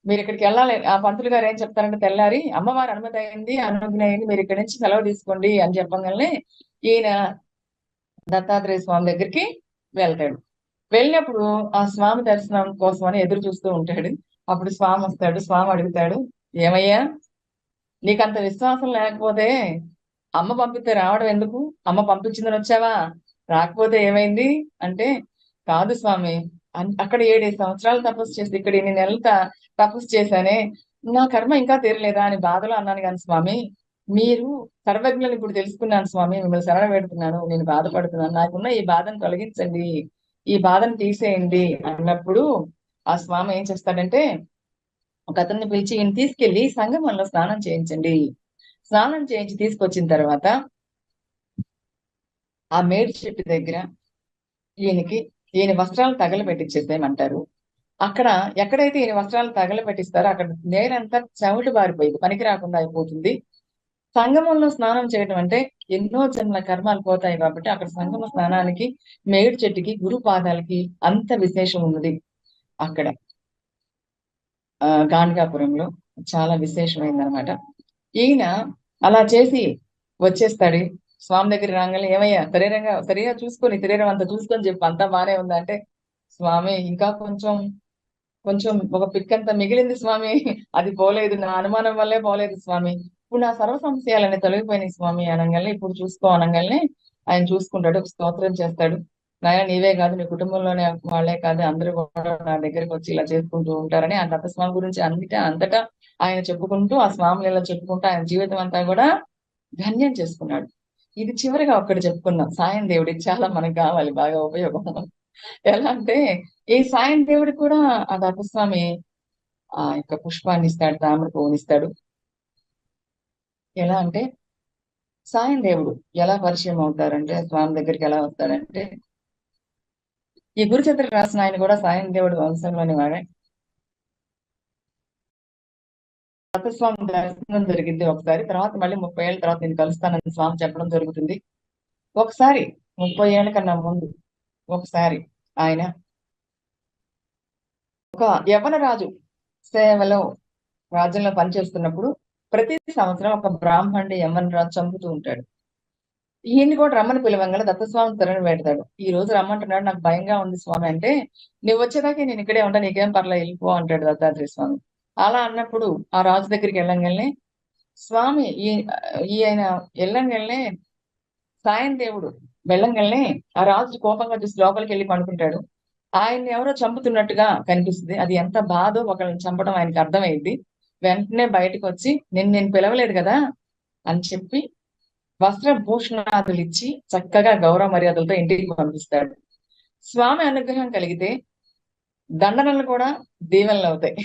మీరు ఇక్కడికి వెళ్ళాలి, ఆ పంతులు గారు ఏం చెప్తారంటే, తెల్లారి అమ్మవారు అనుమతి అయింది, అనుజ్ఞ అయింది, మీరు ఇక్కడి నుంచి సెలవు తీసుకోండి అని చెప్పగానే ఈయన దత్తాత్రేయ స్వామి దగ్గరికి వెళ్తాడు. వెళ్ళినప్పుడు ఆ స్వామి దర్శనం కోసం అని ఎదురు చూస్తూ ఉంటాడు. అప్పుడు స్వామి వస్తాడు. స్వామి అడుగుతాడు, ఏమయ్యా నీకంత విశ్వాసం లేకపోతే అమ్మ పంపితే రావడం ఎందుకు? అమ్మ పంపించిందని వచ్చావా? రాకపోతే ఏమైంది అంటే, కాదు స్వామి, అక్కడ 7 సంవత్సరాలు తపస్సు చేసి ఇక్కడ ఇన్ని నెలలు తపస్సు చేశానే, నా కర్మ ఇంకా తీరలేదా అని బాధలో అన్నాను కానీ స్వామి, మీరు సర్వజ్ఞులను ఇప్పుడు తెలుసుకున్నాను స్వామి, మిమ్మల్ని శరణ పెడుతున్నాను, నేను బాధపడుతున్నాను, నాకున్న ఈ బాధను తొలగించండి, ఈ బాధను తీసేయండి అన్నప్పుడు ఆ స్వామి ఏం చేస్తాడంటే, ఒక అతన్ని పిలిచి ఈయన తీసుకెళ్లి సంగమంలో స్నానం చేయించండి. స్నానం చేయించి తీసుకొచ్చిన తర్వాత ఆ మేడి చెట్టు దగ్గర ఈయన వస్త్రాలు తగలబెట్టించేసేయమంటారు. అక్కడ ఎక్కడైతే ఈయన వస్త్రాలు తగలబెట్టిస్తారో అక్కడ నేలంతా చెమట బారిపోయింది, పనికి రాకుండా అయిపోతుంది. సంగమంలో స్నానం చేయడం అంటే ఎన్నో జన్మల కర్మాలు పోతాయి కాబట్టి అక్కడ సంగమ స్నానానికి, మేడి చెట్టుకి, గురు పాదాలకి అంత విశేషం ఉన్నది. అక్కడ గాణగాపురంలో చాలా విశేషమైంది అనమాట. ఈయన అలా చేసి వచ్చేస్తాడు. స్వామి దగ్గర రాగానే, ఏమయ్యా సరిగా చూసుకొని శరీరం అంతా చూసుకొని చెప్పు, అంతా బానే ఉందా అంటే, స్వామి ఇంకా కొంచెం కొంచెం ఒక పిక్కంతా మిగిలింది స్వామి, అది పోలేదు, నా అనుమానం వల్లే పోలేదు స్వామి, ఇప్పుడు నా సర్వ సంశయాలన్నీ తొలగిపోయినాయి స్వామి అనగానే, ఇప్పుడు చూసుకో అనగానే ఆయన చూసుకుంటాడు, ఒక స్తోత్రం చేస్తాడు. నాయన నీవే కాదు, నీ కుటుంబంలోనే వాళ్ళే కాదు, అందరూ కూడా నా దగ్గరికి వచ్చి ఇలా చేసుకుంటూ ఉంటారని ఆ దత్తస్వామి గురించి అంతటా ఆయన చెప్పుకుంటూ, ఆ స్వామి ఇలా చెప్పుకుంటూ ఆయన జీవితం అంతా కూడా ధన్యం చేసుకున్నాడు. ఇది చివరిగా ఒక్కటి చెప్పుకున్నాం, సాయం దేవుడికి చాలా మనకు కావాలి, బాగా ఉపయోగం. ఎలా అంటే ఈ సాయం దేవుడికి కూడా ఆ దత్తస్వామి ఆ యొక్క పుష్పాన్ని ఇస్తాడు, తామర పువ్వుని ఇస్తాడు. ఎలా అంటే సాయం దేవుడు ఎలా పరిచయం అవుతారంటే, స్వామి దగ్గరికి ఎలా వస్తాడంటే, ఈ గురుచరిత్ర రాసిన ఆయన కూడా సాయం దేవుడు వంశంలోని వాడే. దత్తస్వామి దర్శనం జరిగింది ఒకసారి, తర్వాత మళ్ళీ 30 ఏళ్ళ తర్వాత నేను కలుస్తానని స్వామి చెప్పడం జరుగుతుంది. ఒకసారి 30 ఏళ్ల కన్నా ముందు ఒకసారి ఆయన ఒక యవ్వన రాజు సేవలో రాజ్యంలో పనిచేస్తున్నప్పుడు ప్రతి సంవత్సరం ఒక బ్రాహ్మణుడి యవ్వన రాజు చంపుతూ ఉంటాడు. ఈయన్ని కూడా రమ్మని పిలవంగానే దత్తస్వామి తెరని పెడతాడు. ఈ రోజు రమ్మంటున్నాడు, నాకు భయంగా ఉంది స్వామి అంటే, నువ్వు వచ్చేదాకా నేను ఇక్కడే ఉంటా, నీకేం పర్లే వెళ్ళిపో అంటాడు దత్తాత్రేయ స్వామి. అలా అన్నప్పుడు ఆ రాజు దగ్గరికి వెళ్ళంగానే స్వామి ఈయన వెళ్ళంగానే సాయం దేవుడు వెళ్ళంగానే ఆ రాజు కోపంగా చూసి లోపలికి వెళ్ళి పడుకుంటాడు. ఆయన్ని ఎవరో చంపుతున్నట్టుగా కనిపిస్తుంది. అది ఎంత బాధో ఒకళ్ళని చంపడం ఆయనకి అర్థమైంది. వెంటనే బయటకు వచ్చి, నేను పిలవలేదు కదా అని చెప్పి వస్త్రభూషణాదులు ఇచ్చి చక్కగా గౌరవ మర్యాదలతో ఇంటికి పంపిస్తాడు. స్వామి అనుగ్రహం కలిగితే దండనలు కూడా దీవెనలు అవుతాయి.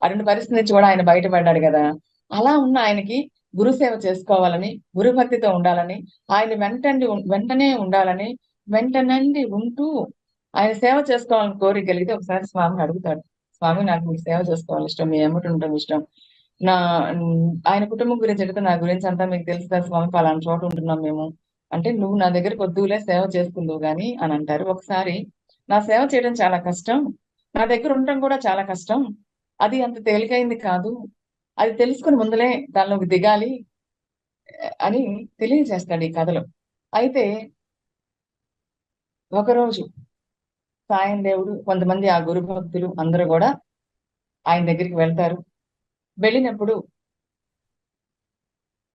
అటువంటి పరిస్థితి నుంచి కూడా ఆయన బయటపడ్డాడు కదా. అలా ఉన్న ఆయనకి గురుసేవ చేసుకోవాలని, గురుభక్తితో ఉండాలని, ఆయన వెంటనే ఉండాలని, వెంటనండి ఉంటూ ఆయన సేవ చేసుకోవాలని కోరిక కలిగితే ఒకసారి స్వామిని అడుగుతాడు, స్వామి నాకు మీకు సేవ చేసుకోవాలి ఇష్టం, మీ ఎమ్మటి ఉండటం ఇష్టం, నా ఆయన కుటుంబం గురించి అడిగితే నా గురించి అంతా మీకు తెలుసు కదా స్వామి, పలానా చోట ఉంటున్నాం మేము అంటే, నువ్వు నా దగ్గరకు వద్దులే, సేవ చేసుకుందువు గాని అని అంటారు. ఒకసారి నా సేవ చేయడం చాలా కష్టం, నా దగ్గర ఉండటం కూడా చాలా కష్టం, అది అంత తేలికైంది కాదు, అది తెలుసుకుని ముందులే దానిలోకి దిగాలి అని తెలియజేస్తాడు ఈ కథలో. అయితే ఒకరోజు సాయం దేవుడు, కొంతమంది ఆ గురు భక్తులు అందరూ కూడా ఆయన దగ్గరికి వెళ్తారు. వెళ్ళినప్పుడు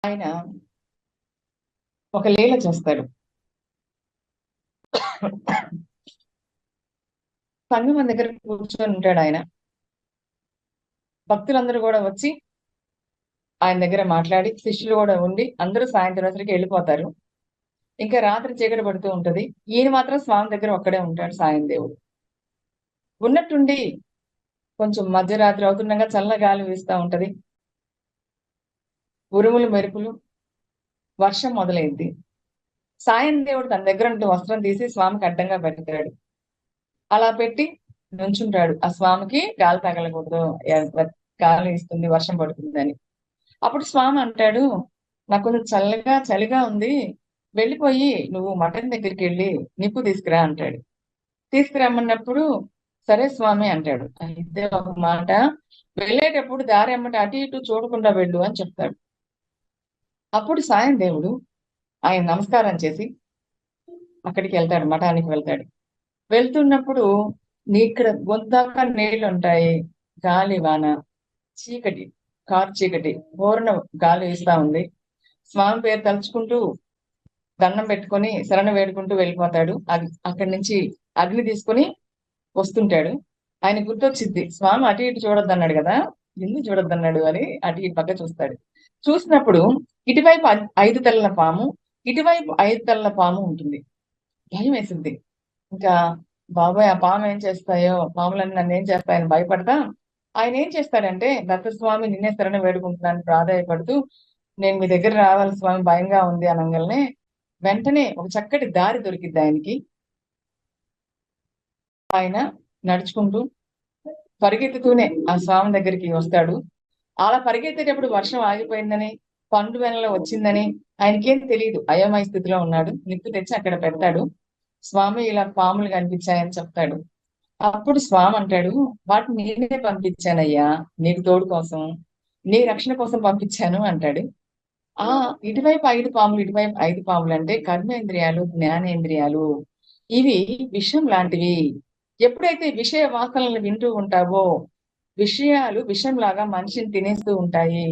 ఆయన ఒక లీల చేస్తాడు. సంగమం దగ్గర కూర్చొని ఉంటాడు ఆయన. భక్తులందరూ కూడా వచ్చి ఆయన దగ్గర మాట్లాడి, శిష్యులు కూడా ఉండి అందరూ సాయంత్రం వచ్చరికి వెళ్ళిపోతారు. ఇంకా రాత్రి చీకటి పడుతూ ఉంటది. ఈయన మాత్రం స్వామి దగ్గర ఒక్కడే ఉంటాడు సాయం దేవుడు. ఉన్నట్టుండి కొంచెం మధ్యరాత్రి అవుతుండగా చల్ల గాలి వీస్తూ ఉంటది, ఉరుములు మెరుపులు, వర్షం మొదలైంది. సాయం దేవుడు తన దగ్గర ఉంటూ వస్త్రం తీసి స్వామికి అడ్డంగా పెడతాడు. అలా పెట్టి నుంచుంటాడు. ఆ స్వామికి గాలి తగలకూడదు, గాలి ఇస్తుంది, వర్షం పడుతుంది అని. అప్పుడు స్వామి అంటాడు, నాకు కొంచెం చలిగా ఉంది, వెళ్ళిపోయి నువ్వు మఠం దగ్గరికి వెళ్ళి నిప్పు తీసుకురా అంటాడు. తీసుకురమ్మన్నప్పుడు సరే స్వామి అంటాడు. అయితే ఒక మాట, వెళ్ళేటప్పుడు దారి అమ్మట అటు ఇటు చూడకుండా వెళ్ళు అని చెప్తాడు. అప్పుడు సాయం దేవుడు ఆయన నమస్కారం చేసి అక్కడికి వెళ్తాడు, మఠానికి వెళ్తాడు. వెళ్తున్నప్పుడు ఇక్కడ గొంతాక నీళ్లు ఉంటాయి, గాలి వాన, చీకటి, కారు చీకటి, పూర్ణ గాలి వీస్తా ఉంది. స్వామి పేరు తలుచుకుంటూ దండం పెట్టుకొని శరణ వేడుకుంటూ వెళ్ళిపోతాడు. అక్కడి నుంచి అగ్ని తీసుకొని వస్తుంటాడు. ఆయన గుర్తొచ్చిద్ది, స్వామి అటు ఇటు చూడొద్దన్నాడు కదా, ఎందుకు చూడొద్దన్నాడు అని అటు ఇటు పక్క చూస్తాడు. చూసినప్పుడు ఇటువైపు 5 తలల పాము, ఇటువైపు 5 తలల పాము ఉంటుంది. భయం వేసింది. ఇంకా బాబాయ్ ఆ పాము ఏం చేస్తాయో, పాములన్నీ నన్ను ఏం చేస్తాయని భయపడతా ఆయన ఏం చేస్తాడంటే, దత్తస్వామి నిన్నే శరణ వేడుకుంటున్నాను ప్రాధాయపడుతూ, నేను మీ దగ్గర రావాలి స్వామి, భయంగా ఉంది అనగానే వెంటనే ఒక చక్కటి దారి దొరికిద్ది ఆయనకి. ఆయన నడుచుకుంటూ పరిగెత్తుతూనే ఆ స్వామి దగ్గరికి వస్తాడు. అలా పరిగెత్తేటప్పుడు వర్షం ఆగిపోయిందని, పండు వెనలో వచ్చిందని ఆయనకేం తెలియదు, అయోమయ స్థితిలో ఉన్నాడు. నిప్పు తెచ్చి అక్కడ పెడతాడు. స్వామి ఇలా పాములు కనిపించాయని చెప్తాడు. అప్పుడు స్వామి అంటాడు, వాటిని నేనే పంపించానయ్యా, నీకు తోడు కోసం, నీ రక్షణ కోసం పంపించాను అంటాడు. ఆ ఇటువైపు 5 పాములు, ఇటువైపు 5 పాములు అంటే కర్మేంద్రియాలు, జ్ఞానేంద్రియాలు. ఇవి విషం లాంటివి. ఎప్పుడైతే విషయ వాసనలను వింటూ ఉంటావో, విషయాలు విషంలాగా మనిషిని తినేస్తూ ఉంటాయి.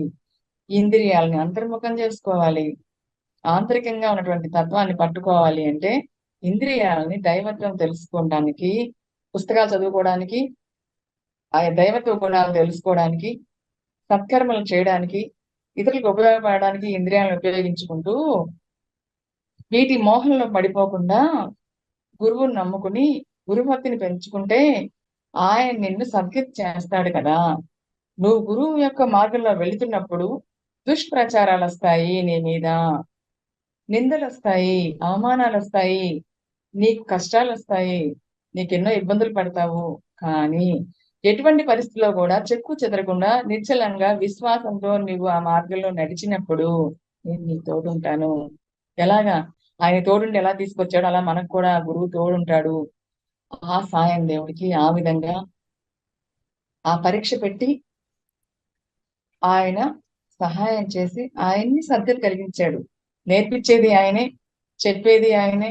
ఇంద్రియాలని అంతర్ముఖం చేసుకోవాలి. ఆంతరికంగా ఉన్నటువంటి తత్వాన్ని పట్టుకోవాలి అంటే ఇంద్రియాలని దైవత్వం తెలుసుకోవడానికి, పుస్తకాలు చదువుకోవడానికి, ఆ దైవత్వ గుణాలు తెలుసుకోవడానికి, సత్కర్మలు చేయడానికి, ఇతరులకు ఉపయోగపడడానికి ఇంద్రియాలను ఉపయోగించుకుంటూ వీటి మోహంలో పడిపోకుండా గురువుని నమ్ముకుని గురుభక్తిని పెంచుకుంటే ఆయన నిన్ను సద్గతి చేస్తాడు కదా. నువ్వు గురువు యొక్క మార్గంలో వెళుతున్నప్పుడు దుష్ప్రచారాలు వస్తాయి, నీ మీద నిందలు వస్తాయి, అవమానాలు వస్తాయి, నీకు కష్టాలు వస్తాయి, నీకెన్నో ఇబ్బందులు పడతావు. కానీ ఎటువంటి పరిస్థితిలో కూడా చెక్కు చెదరకుండా నిశ్చలంగా విశ్వాసంతో నువ్వు ఆ మార్గంలో నడిచినప్పుడు నేను నీకు తోడుంటాను. ఎలాగా ఆయన తోడుండి ఎలా తీసుకొచ్చాడో అలా మనకు కూడా గురువు తోడుంటాడు. ఆ సాయం దేవుడికి ఆ విధంగా ఆ పరీక్ష పెట్టి ఆయన సహాయం చేసి ఆయన్ని సద్గతి కలిగించాడు. నేర్పించేది ఆయనే, చెప్పేది ఆయనే,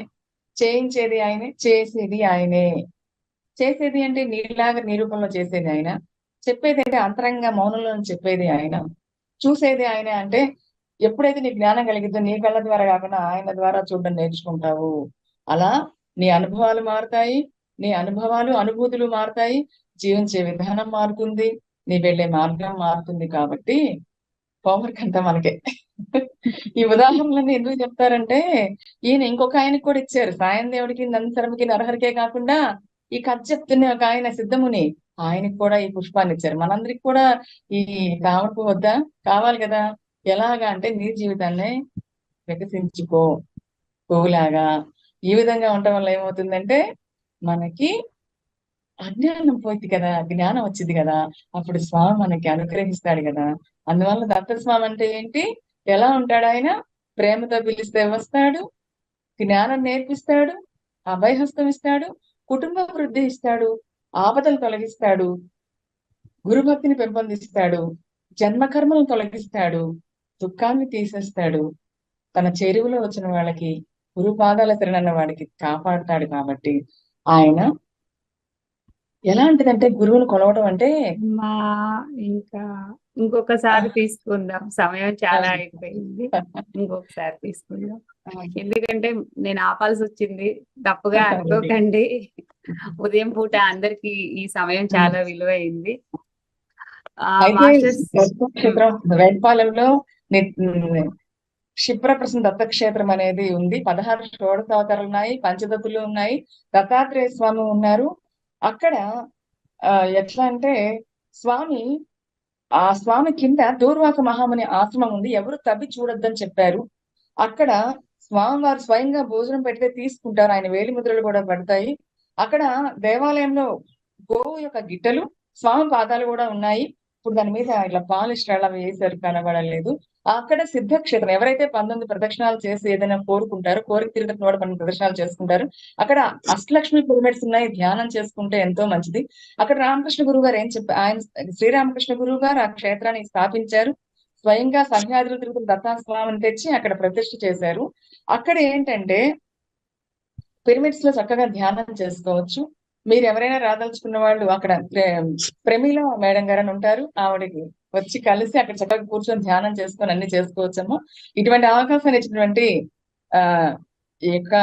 చేయించేది ఆయనే, చేసేది ఆయనే. చేసేది అంటే నీలాగా నిరూపణలో చేసేది ఆయన, చెప్పేది అంటే అంతరంగ మౌనంలో చెప్పేది ఆయన, చూసేది ఆయన. అంటే ఎప్పుడైతే నీ జ్ఞానం కలిగిద్దో నీ కళ్ళ ద్వారా కాకుండా ఆయన ద్వారా చూడడం నేర్చుకుంటావు. అలా నీ అనుభవాలు మారుతాయి, నీ అనుభవాలు అనుభూతులు మారుతాయి, జీవించే విధానం మారుతుంది, నీ వెళ్ళే మార్గం మారుతుంది. కాబట్టి హోంవర్క్ అంతా మనకే. ఈ ఉదాహరణలన్నీ ఎందుకు చెప్తారంటే, ఈయన ఇంకొక ఆయనకు కూడా ఇచ్చారు. సాయం దేవుడికి, నందశర్మకి, నరహరికే కాకుండా ఈ కథ చెప్తున్న ఒక ఆయన సిద్ధముని, ఆయనకి కూడా ఈ పుష్పాన్ని ఇచ్చారు. మనందరికి కూడా ఈ తామర పువ్వు వద్దా, కావాలి కదా. ఎలాగా అంటే నీ జీవితాన్ని వికసించుకో పువ్వులాగా. ఈ విధంగా ఉండటం వల్ల ఏమవుతుందంటే మనకి అజ్ఞానం పోయింది కదా, జ్ఞానం వచ్చింది కదా, అప్పుడు స్వామి మనకి అనుగ్రహిస్తాడు కదా. అందువల్ల దత్త స్వామి అంటే ఏంటి, ఎలా ఉంటాడు ఆయన, ప్రేమతో పిలిస్తే వస్తాడు, జ్ఞానం నేర్పిస్తాడు, అభయహస్తం ఇస్తాడు, కుటుంబ వృద్ధి ఇస్తాడు, ఆపదలు తొలగిస్తాడు, గురుభక్తిని పెంపొందిస్తాడు, జన్మకర్మలను తొలగిస్తాడు, దుఃఖాన్ని తీసేస్తాడు, తన చెరువులో వచ్చిన వాళ్ళకి గురు పాదాల శరణన్న వాడికి కాపాడుతాడు. కాబట్టి ఆయన ఎలాంటిదంటే, గురువును కొలవడం అంటే మా ఇంకా ఇంకొకసారి తీసుకుందాం, సమయం చాలా అయిపోయింది. ఇంకొకసారి తీసుకుందాం, ఎందుకంటే నేను ఆపాల్సి వచ్చింది, తప్పుగా అనుకోకండి. ఉదయం పూట అందరికి ఈ సమయం చాలా విలువైంది. అయితే మాస్టర్స్ దత్తక్షేత్రం వేటపాలెంలో క్షిప్రప్రసన్న దత్తక్షేత్రం అనేది ఉంది. 16 షోడశావతారాలు ఉన్నాయి, పంచదత్తులు ఉన్నాయి, దత్తాత్రేయ స్వామి ఉన్నారు. అక్కడ ఎట్లా అంటే స్వామి, ఆ స్వామి కింద దూర్వాస మహాముని ఆశ్రమం ఉంది, ఎవరు తవ్వి చూడొద్దని చెప్పారు. అక్కడ స్వామివారు స్వయంగా భోజనం పెడితే తీసుకుంటారు, ఆయన వేలి ముద్రలు కూడా పడతాయి. అక్కడ దేవాలయంలో గోవు యొక్క గిట్టలు, స్వామి పాదాలు కూడా ఉన్నాయి. ఇప్పుడు దాని మీద ఇట్లా పాలిష్ అలా వేసారు, కనబడలేదు. అక్కడ సిద్ధక్షేత్రం, ఎవరైతే 19 ప్రదక్షిణాలు చేసి ఏదైనా కోరుకుంటారో, కోరిక తీరుతున్న వాడు 12 ప్రదక్షిణాలు చేసుకుంటారు. అక్కడ అష్టలక్ష్మి పిరమిడ్స్ ఉన్నాయి, ధ్యానం చేసుకుంటే ఎంతో మంచిది. అక్కడ రామకృష్ణ గురువు గారు ఏం చెప్పారు, ఆయన శ్రీరామకృష్ణ గురువు గారు ఆ క్షేత్రాన్ని స్థాపించారు. స్వయంగా సహ్యాద్రి తిరుగుతున్న దత్తాస్వామిని తెచ్చి అక్కడ ప్రతిష్ఠ చేశారు. అక్కడ ఏంటంటే పిరమిడ్స్ లో చక్కగా ధ్యానం చేసుకోవచ్చు. మీరు ఎవరైనా రాదలుచుకున్న వాళ్ళు అక్కడ ప్రమీల మేడం గారు అని ఉంటారు, ఆవిడకి వచ్చి కలిసి అక్కడ చక్కగా కూర్చొని ధ్యానం చేసుకొని అన్ని చేసుకోవచ్చమ్మా. ఇటువంటి అవకాశాన్ని ఇచ్చినటువంటి ఆ ఈ యొక్క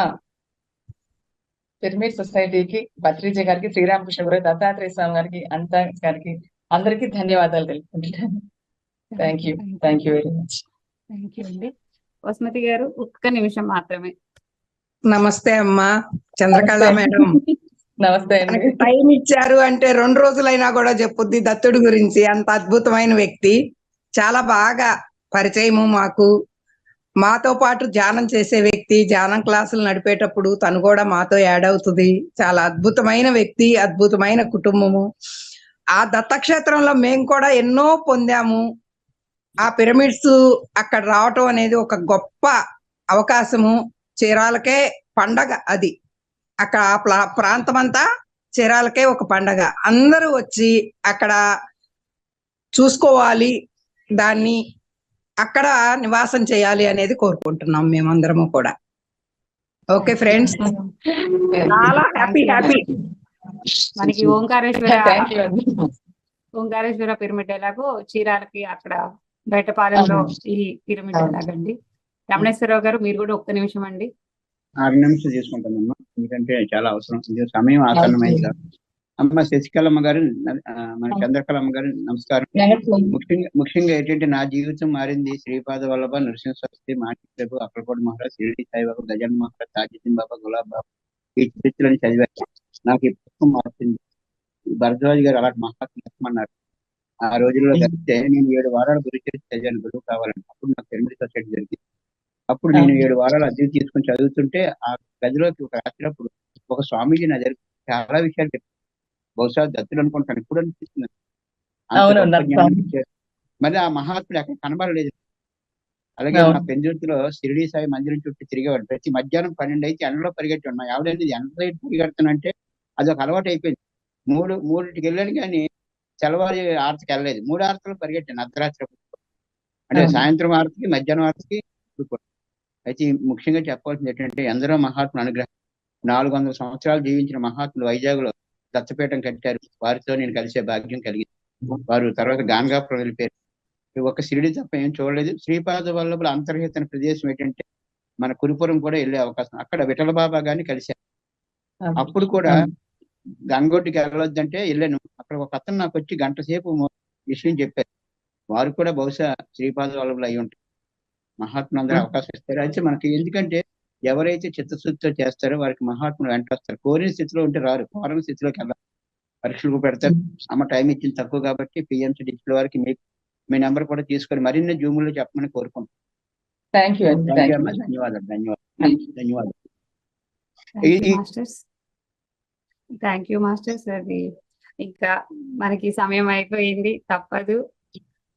పిరమిడ్ సొసైటీకి, పత్రిజ గారికి, శ్రీరామకృష్ణ గురు, దత్తాత్రేయ స్వామి గారికి, అంతా గారికి అందరికీ ధన్యవాదాలు తెలుపుకుంటున్నాను. Thank you very much. Thank you అండి. వసుమతి గారు ఒక్క నిమిషం మాత్రమే. నమస్తే అమ్మా చంద్రకళ మేడం. నమస్తే అండి. మనకి టైం ఇచ్చారు అంటే 2 రోజులైనా కూడా చెప్పుద్ది దత్తుడి గురించి. అంత అద్భుతమైన వ్యక్తి, చాలా బాగా పరిచయము మాకు. మాతో పాటు ధ్యానం చేసే వ్యక్తి, ధ్యానం క్లాసులు నడిపేటప్పుడు తను కూడా మాతో యాడ్ అవుతుంది. చాలా అద్భుతమైన వ్యక్తి, అద్భుతమైన కుటుంబము. ఆ దత్తక్షేత్రంలో మేము కూడా ఎన్నో పొందాము. ఆ పిరమిడ్స్ అక్కడ రావటం అనేది ఒక గొప్ప అవకాశము. చీరాలకే పండగ అది. అక్కడ ఆ ప్రాంతం అంతా చీరాలకే ఒక పండగ. అందరూ వచ్చి అక్కడ చూసుకోవాలి, దాన్ని అక్కడ నివాసం చేయాలి అనేది కోరుకుంటున్నాం మేమందరము కూడా. ఓకే ఫ్రెండ్స్, చాలా హ్యాపీ. మనకి ఓంకారేశ్వర థ్యాంక్ యూ అండి. ఓంకారేశ్వర పిరమిడ్ ఎలాగో చీరాలకి అక్కడ బయటపాలెంలో ఈ పిరమిడ్ ఎలాగండి. రమణేశ్వరరావు గారు మీరు కూడా ఒక్క నిమిషం అండి. 6 నిమిషాలు తీసుకుంటానమ్మా, ఎందుకంటే చాలా అవసరం. ఇది సమయం ఆసన్నమైంది కాదు. అమ్మ శశికళమ్మ గారు, మన చంద్రకళమ్మ గారు నమస్కారం. ముఖ్యంగా ఏంటంటే నా జీవితం మారింది. శ్రీపాద వల్లభ, నృసింహ శాస్త్రి, మాటి ప్రభు, అక్కలకోట మహారాజ్, షిరిడి సాయిబాబా, గజాన్ మహారాజ్, తాజుద్దీన్ బాబా, గులాబ్ బాబా, ఈ చరిత్రని చదివాను. నాకు ఈ పుస్తకం మార్చింది. భరద్వాజ్ గారు అలాంటి మహాత్మ చెప్పమన్నారు. ఆ రోజుల్లో కలిస్తే నేను 7 వారాలు గురి చేసి చదివాను, గురువు కావాలని. అప్పుడు నాకు పిరమిడ్ సొసైటీ జరిగింది. అప్పుడు నేను 7 వారాలు అద్దెకు తీసుకుని చదువుతుంటే ఆ గదిలోకి ఒక రాత్రినప్పుడు ఒక స్వామీజీ నా దగ్గర చాలా విషయాలు చెప్పారు. బహుశా దత్తులు అనుకుంటాను, ఇప్పుడు అనిపిస్తుంది. మరి ఆ మహాత్ముడు ఎక్కడ కనబడలేదు. అలాగే మా పెందుర్తిలో షిరిడి సాయి మందిరం చుట్టూ తిరిగేవాడు. ప్రతి మధ్యాహ్నం 12 అయితే ఎండలో పరిగెట్టి ఉన్నా. ఎవరైతే ఎండలో పరిగెడుతున్నంటే అది ఒక అలవాటు అయిపోయింది. 3కి వెళ్ళాను కానీ తెల్లవారి ఆరతికి వెళ్ళలేదు. 3 ఆరతులు పరిగెట్టాను అర్ధరాత్రి. అంటే సాయంత్రం ఆరతికి, మధ్యాహ్నం ఆరతికి. అయితే ముఖ్యంగా చెప్పాల్సింది ఏంటంటే ఎందరో మహాత్ముల అనుగ్రహం. 400 సంవత్సరాలు జీవించిన మహాత్ములు వైజాగ్ లో దత్తపీఠం కట్టారు. వారితో నేను కలిసే భాగ్యం కలిగింది. వారు తర్వాత గాన్గాపురం వెళ్ళిపోయారు. ఒక షిరిడి తప్ప ఏం చూడలేదు. శ్రీపాద వల్లభుల అంతర్హిత ప్రదేశం ఏంటంటే మన కురుపురం కూడా వెళ్ళే అవకాశం. అక్కడ విఠల బాబా గారిని కలిశారు. అప్పుడు కూడా గంగోటికి వెళ్ళొద్దంటే వెళ్ళాను. అక్కడ ఒక అతను నాకు వచ్చి గంట సేపు విషయం చెప్పారు. వారు కూడా బహుశా శ్రీపాద వల్లభులు అయి ఉంటారు. మహాత్ములు అందరూ అవకాశం ఇస్తారు. అయితే మనకి ఎందుకంటే ఎవరైతే చిత్తశుద్ధితో చేస్తారో వారికి మహాత్ములు వెంట వస్తారు. కోరిన స్థితిలో ఉంటే రారు. కోరని స్థితిలోకి వెళ్ళాలి. పరీక్షలకు పెడతారు. అమ్మ టైం ఇచ్చింది తక్కువ కాబట్టి పిఎంసీ డిజిటల్ వారికి మీ నెంబర్ కూడా తీసుకొని మరిన్ని జూములు చెప్పమని కోరుకుంటాం. Thank you. ధన్యవాదాలు. Thank you masters. అది ఇంకా మనకి సమయం అయిపోయింది, తప్పదు.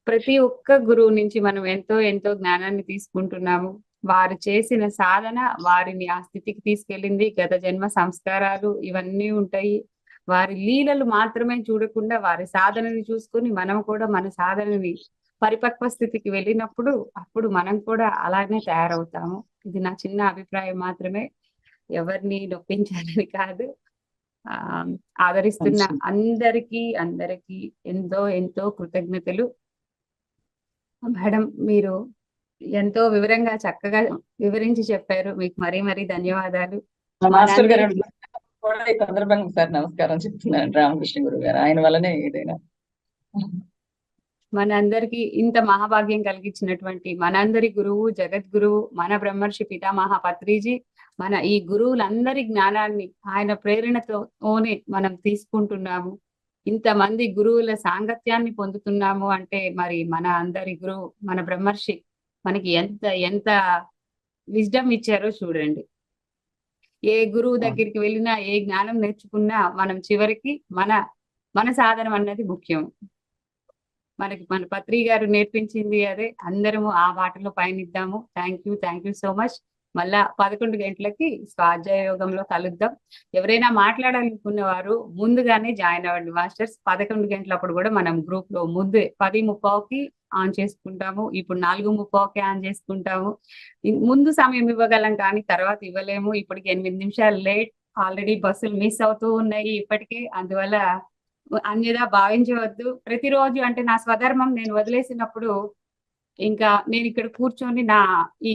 ప్రతి ఒక్క గురువు నుంచి మనం ఎంతో ఎంతో జ్ఞానాన్ని తీసుకుంటున్నాము. వారు చేసిన సాధన వారిని ఆ స్థితికి తీసుకెళ్ళింది. గత జన్మ సంస్కారాలు ఇవన్నీ ఉంటాయి. వారి లీలలు మాత్రమే చూడకుండా వారి సాధనని చూసుకొని మనం కూడా మన సాధనని పరిపక్వ స్థితికి వెళ్ళినప్పుడు అప్పుడు మనం కూడా అలానే తయారవుతాము. ఇది నా చిన్న అభిప్రాయం మాత్రమే, ఎవరిని నొప్పించాలని కాదు. ఆదరిస్తున్న అందరికీ ఎంతో ఎంతో కృతజ్ఞతలు. మేడం, మీరు ఎంతో వివరంగా చక్కగా వివరించి చెప్పారు. మీకు మరీ ధన్యవాదాలు. మాస్టర్ గారు కూడా ఈ సందర్భంగా సార్ నమస్కారం చెప్తున్నాను. రామకృష్ణ గురువు గారు, ఆయన వల్లనే ఏదైనా. మనందరికి ఇంత మహాభాగ్యం కలిగించినటువంటి మనందరి గురువు, జగద్గురువు, మన బ్రహ్మర్షి పితామహ పత్రిజీ, మన ఈ గురువులందరి జ్ఞానాన్ని ఆయన ప్రేరణతోనే మనం తీసుకుంటున్నాము. ఇంతమంది గురువుల సాంగత్యాన్ని పొందుతున్నాము అంటే మరి మన అందరి గురువు, మన బ్రహ్మర్షి మనకి ఎంత ఎంత విజ్డమ్ ఇచ్చారో చూడండి. ఏ గురువు దగ్గరికి వెళ్ళినా, ఏ జ్ఞానం నేర్చుకున్నా మనం చివరికి మన సాధనం అన్నది ముఖ్యం. మనకి మన పత్రి గారు నేర్పించింది అదే. అందరము ఆ బాటలో పయనిద్దాము. Thank you so much. మళ్ళా 11 గంటలకి స్వాధ్యాయ యోగంలో కలుద్దాం. ఎవరైనా మాట్లాడాలనుకున్న వారు ముందుగానే జాయిన్ అవ్వండి మాస్టర్స్. 11 గంటలప్పుడు కూడా మనం గ్రూప్ లో ముందే 10:30కి ఆన్ చేసుకుంటాము. ఇప్పుడు 4:30కే ఆన్ చేసుకుంటాము. ముందు సమయం ఇవ్వగలం కానీ తర్వాత ఇవ్వలేము. ఇప్పటికి 8 నిమిషాలు లేట్. ఆల్రెడీ బస్సులు మిస్ అవుతూ ఉన్నాయి ఇప్పటికే. అందువల్ల అన్యథా భావించవద్దు. ప్రతిరోజు అంటే నా స్వధర్మం నేను వదిలేసినప్పుడు ఇంకా నేను ఇక్కడ కూర్చొని నా ఈ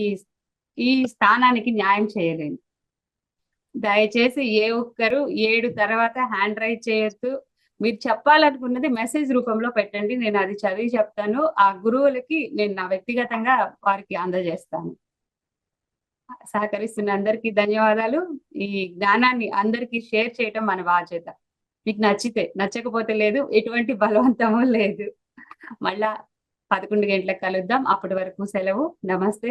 ఈ స్థానానికి న్యాయం చేయలేను. దయచేసి ఏ ఒక్కరు 7 తర్వాత హ్యాండ్ రైజ్ చేయొద్దు. మీరు చెప్పాలనుకున్నది మెసేజ్ రూపంలో పెట్టండి. నేను అది చదివి చెప్తాను. ఆ గురువులకి నేను నా వ్యక్తిగతంగా వారికి అందజేస్తాను. సహకరిస్తున్న అందరికీ ధన్యవాదాలు. ఈ జ్ఞానాన్ని అందరికీ షేర్ చేయటం మన బాధ్యత. మీకు నచ్చితే, నచ్చకపోతే లేదు. ఎటువంటి బలవంతము లేదు. మళ్ళా 11 గంటలకు కలుద్దాం. అప్పటి వరకు సెలవు. నమస్తే.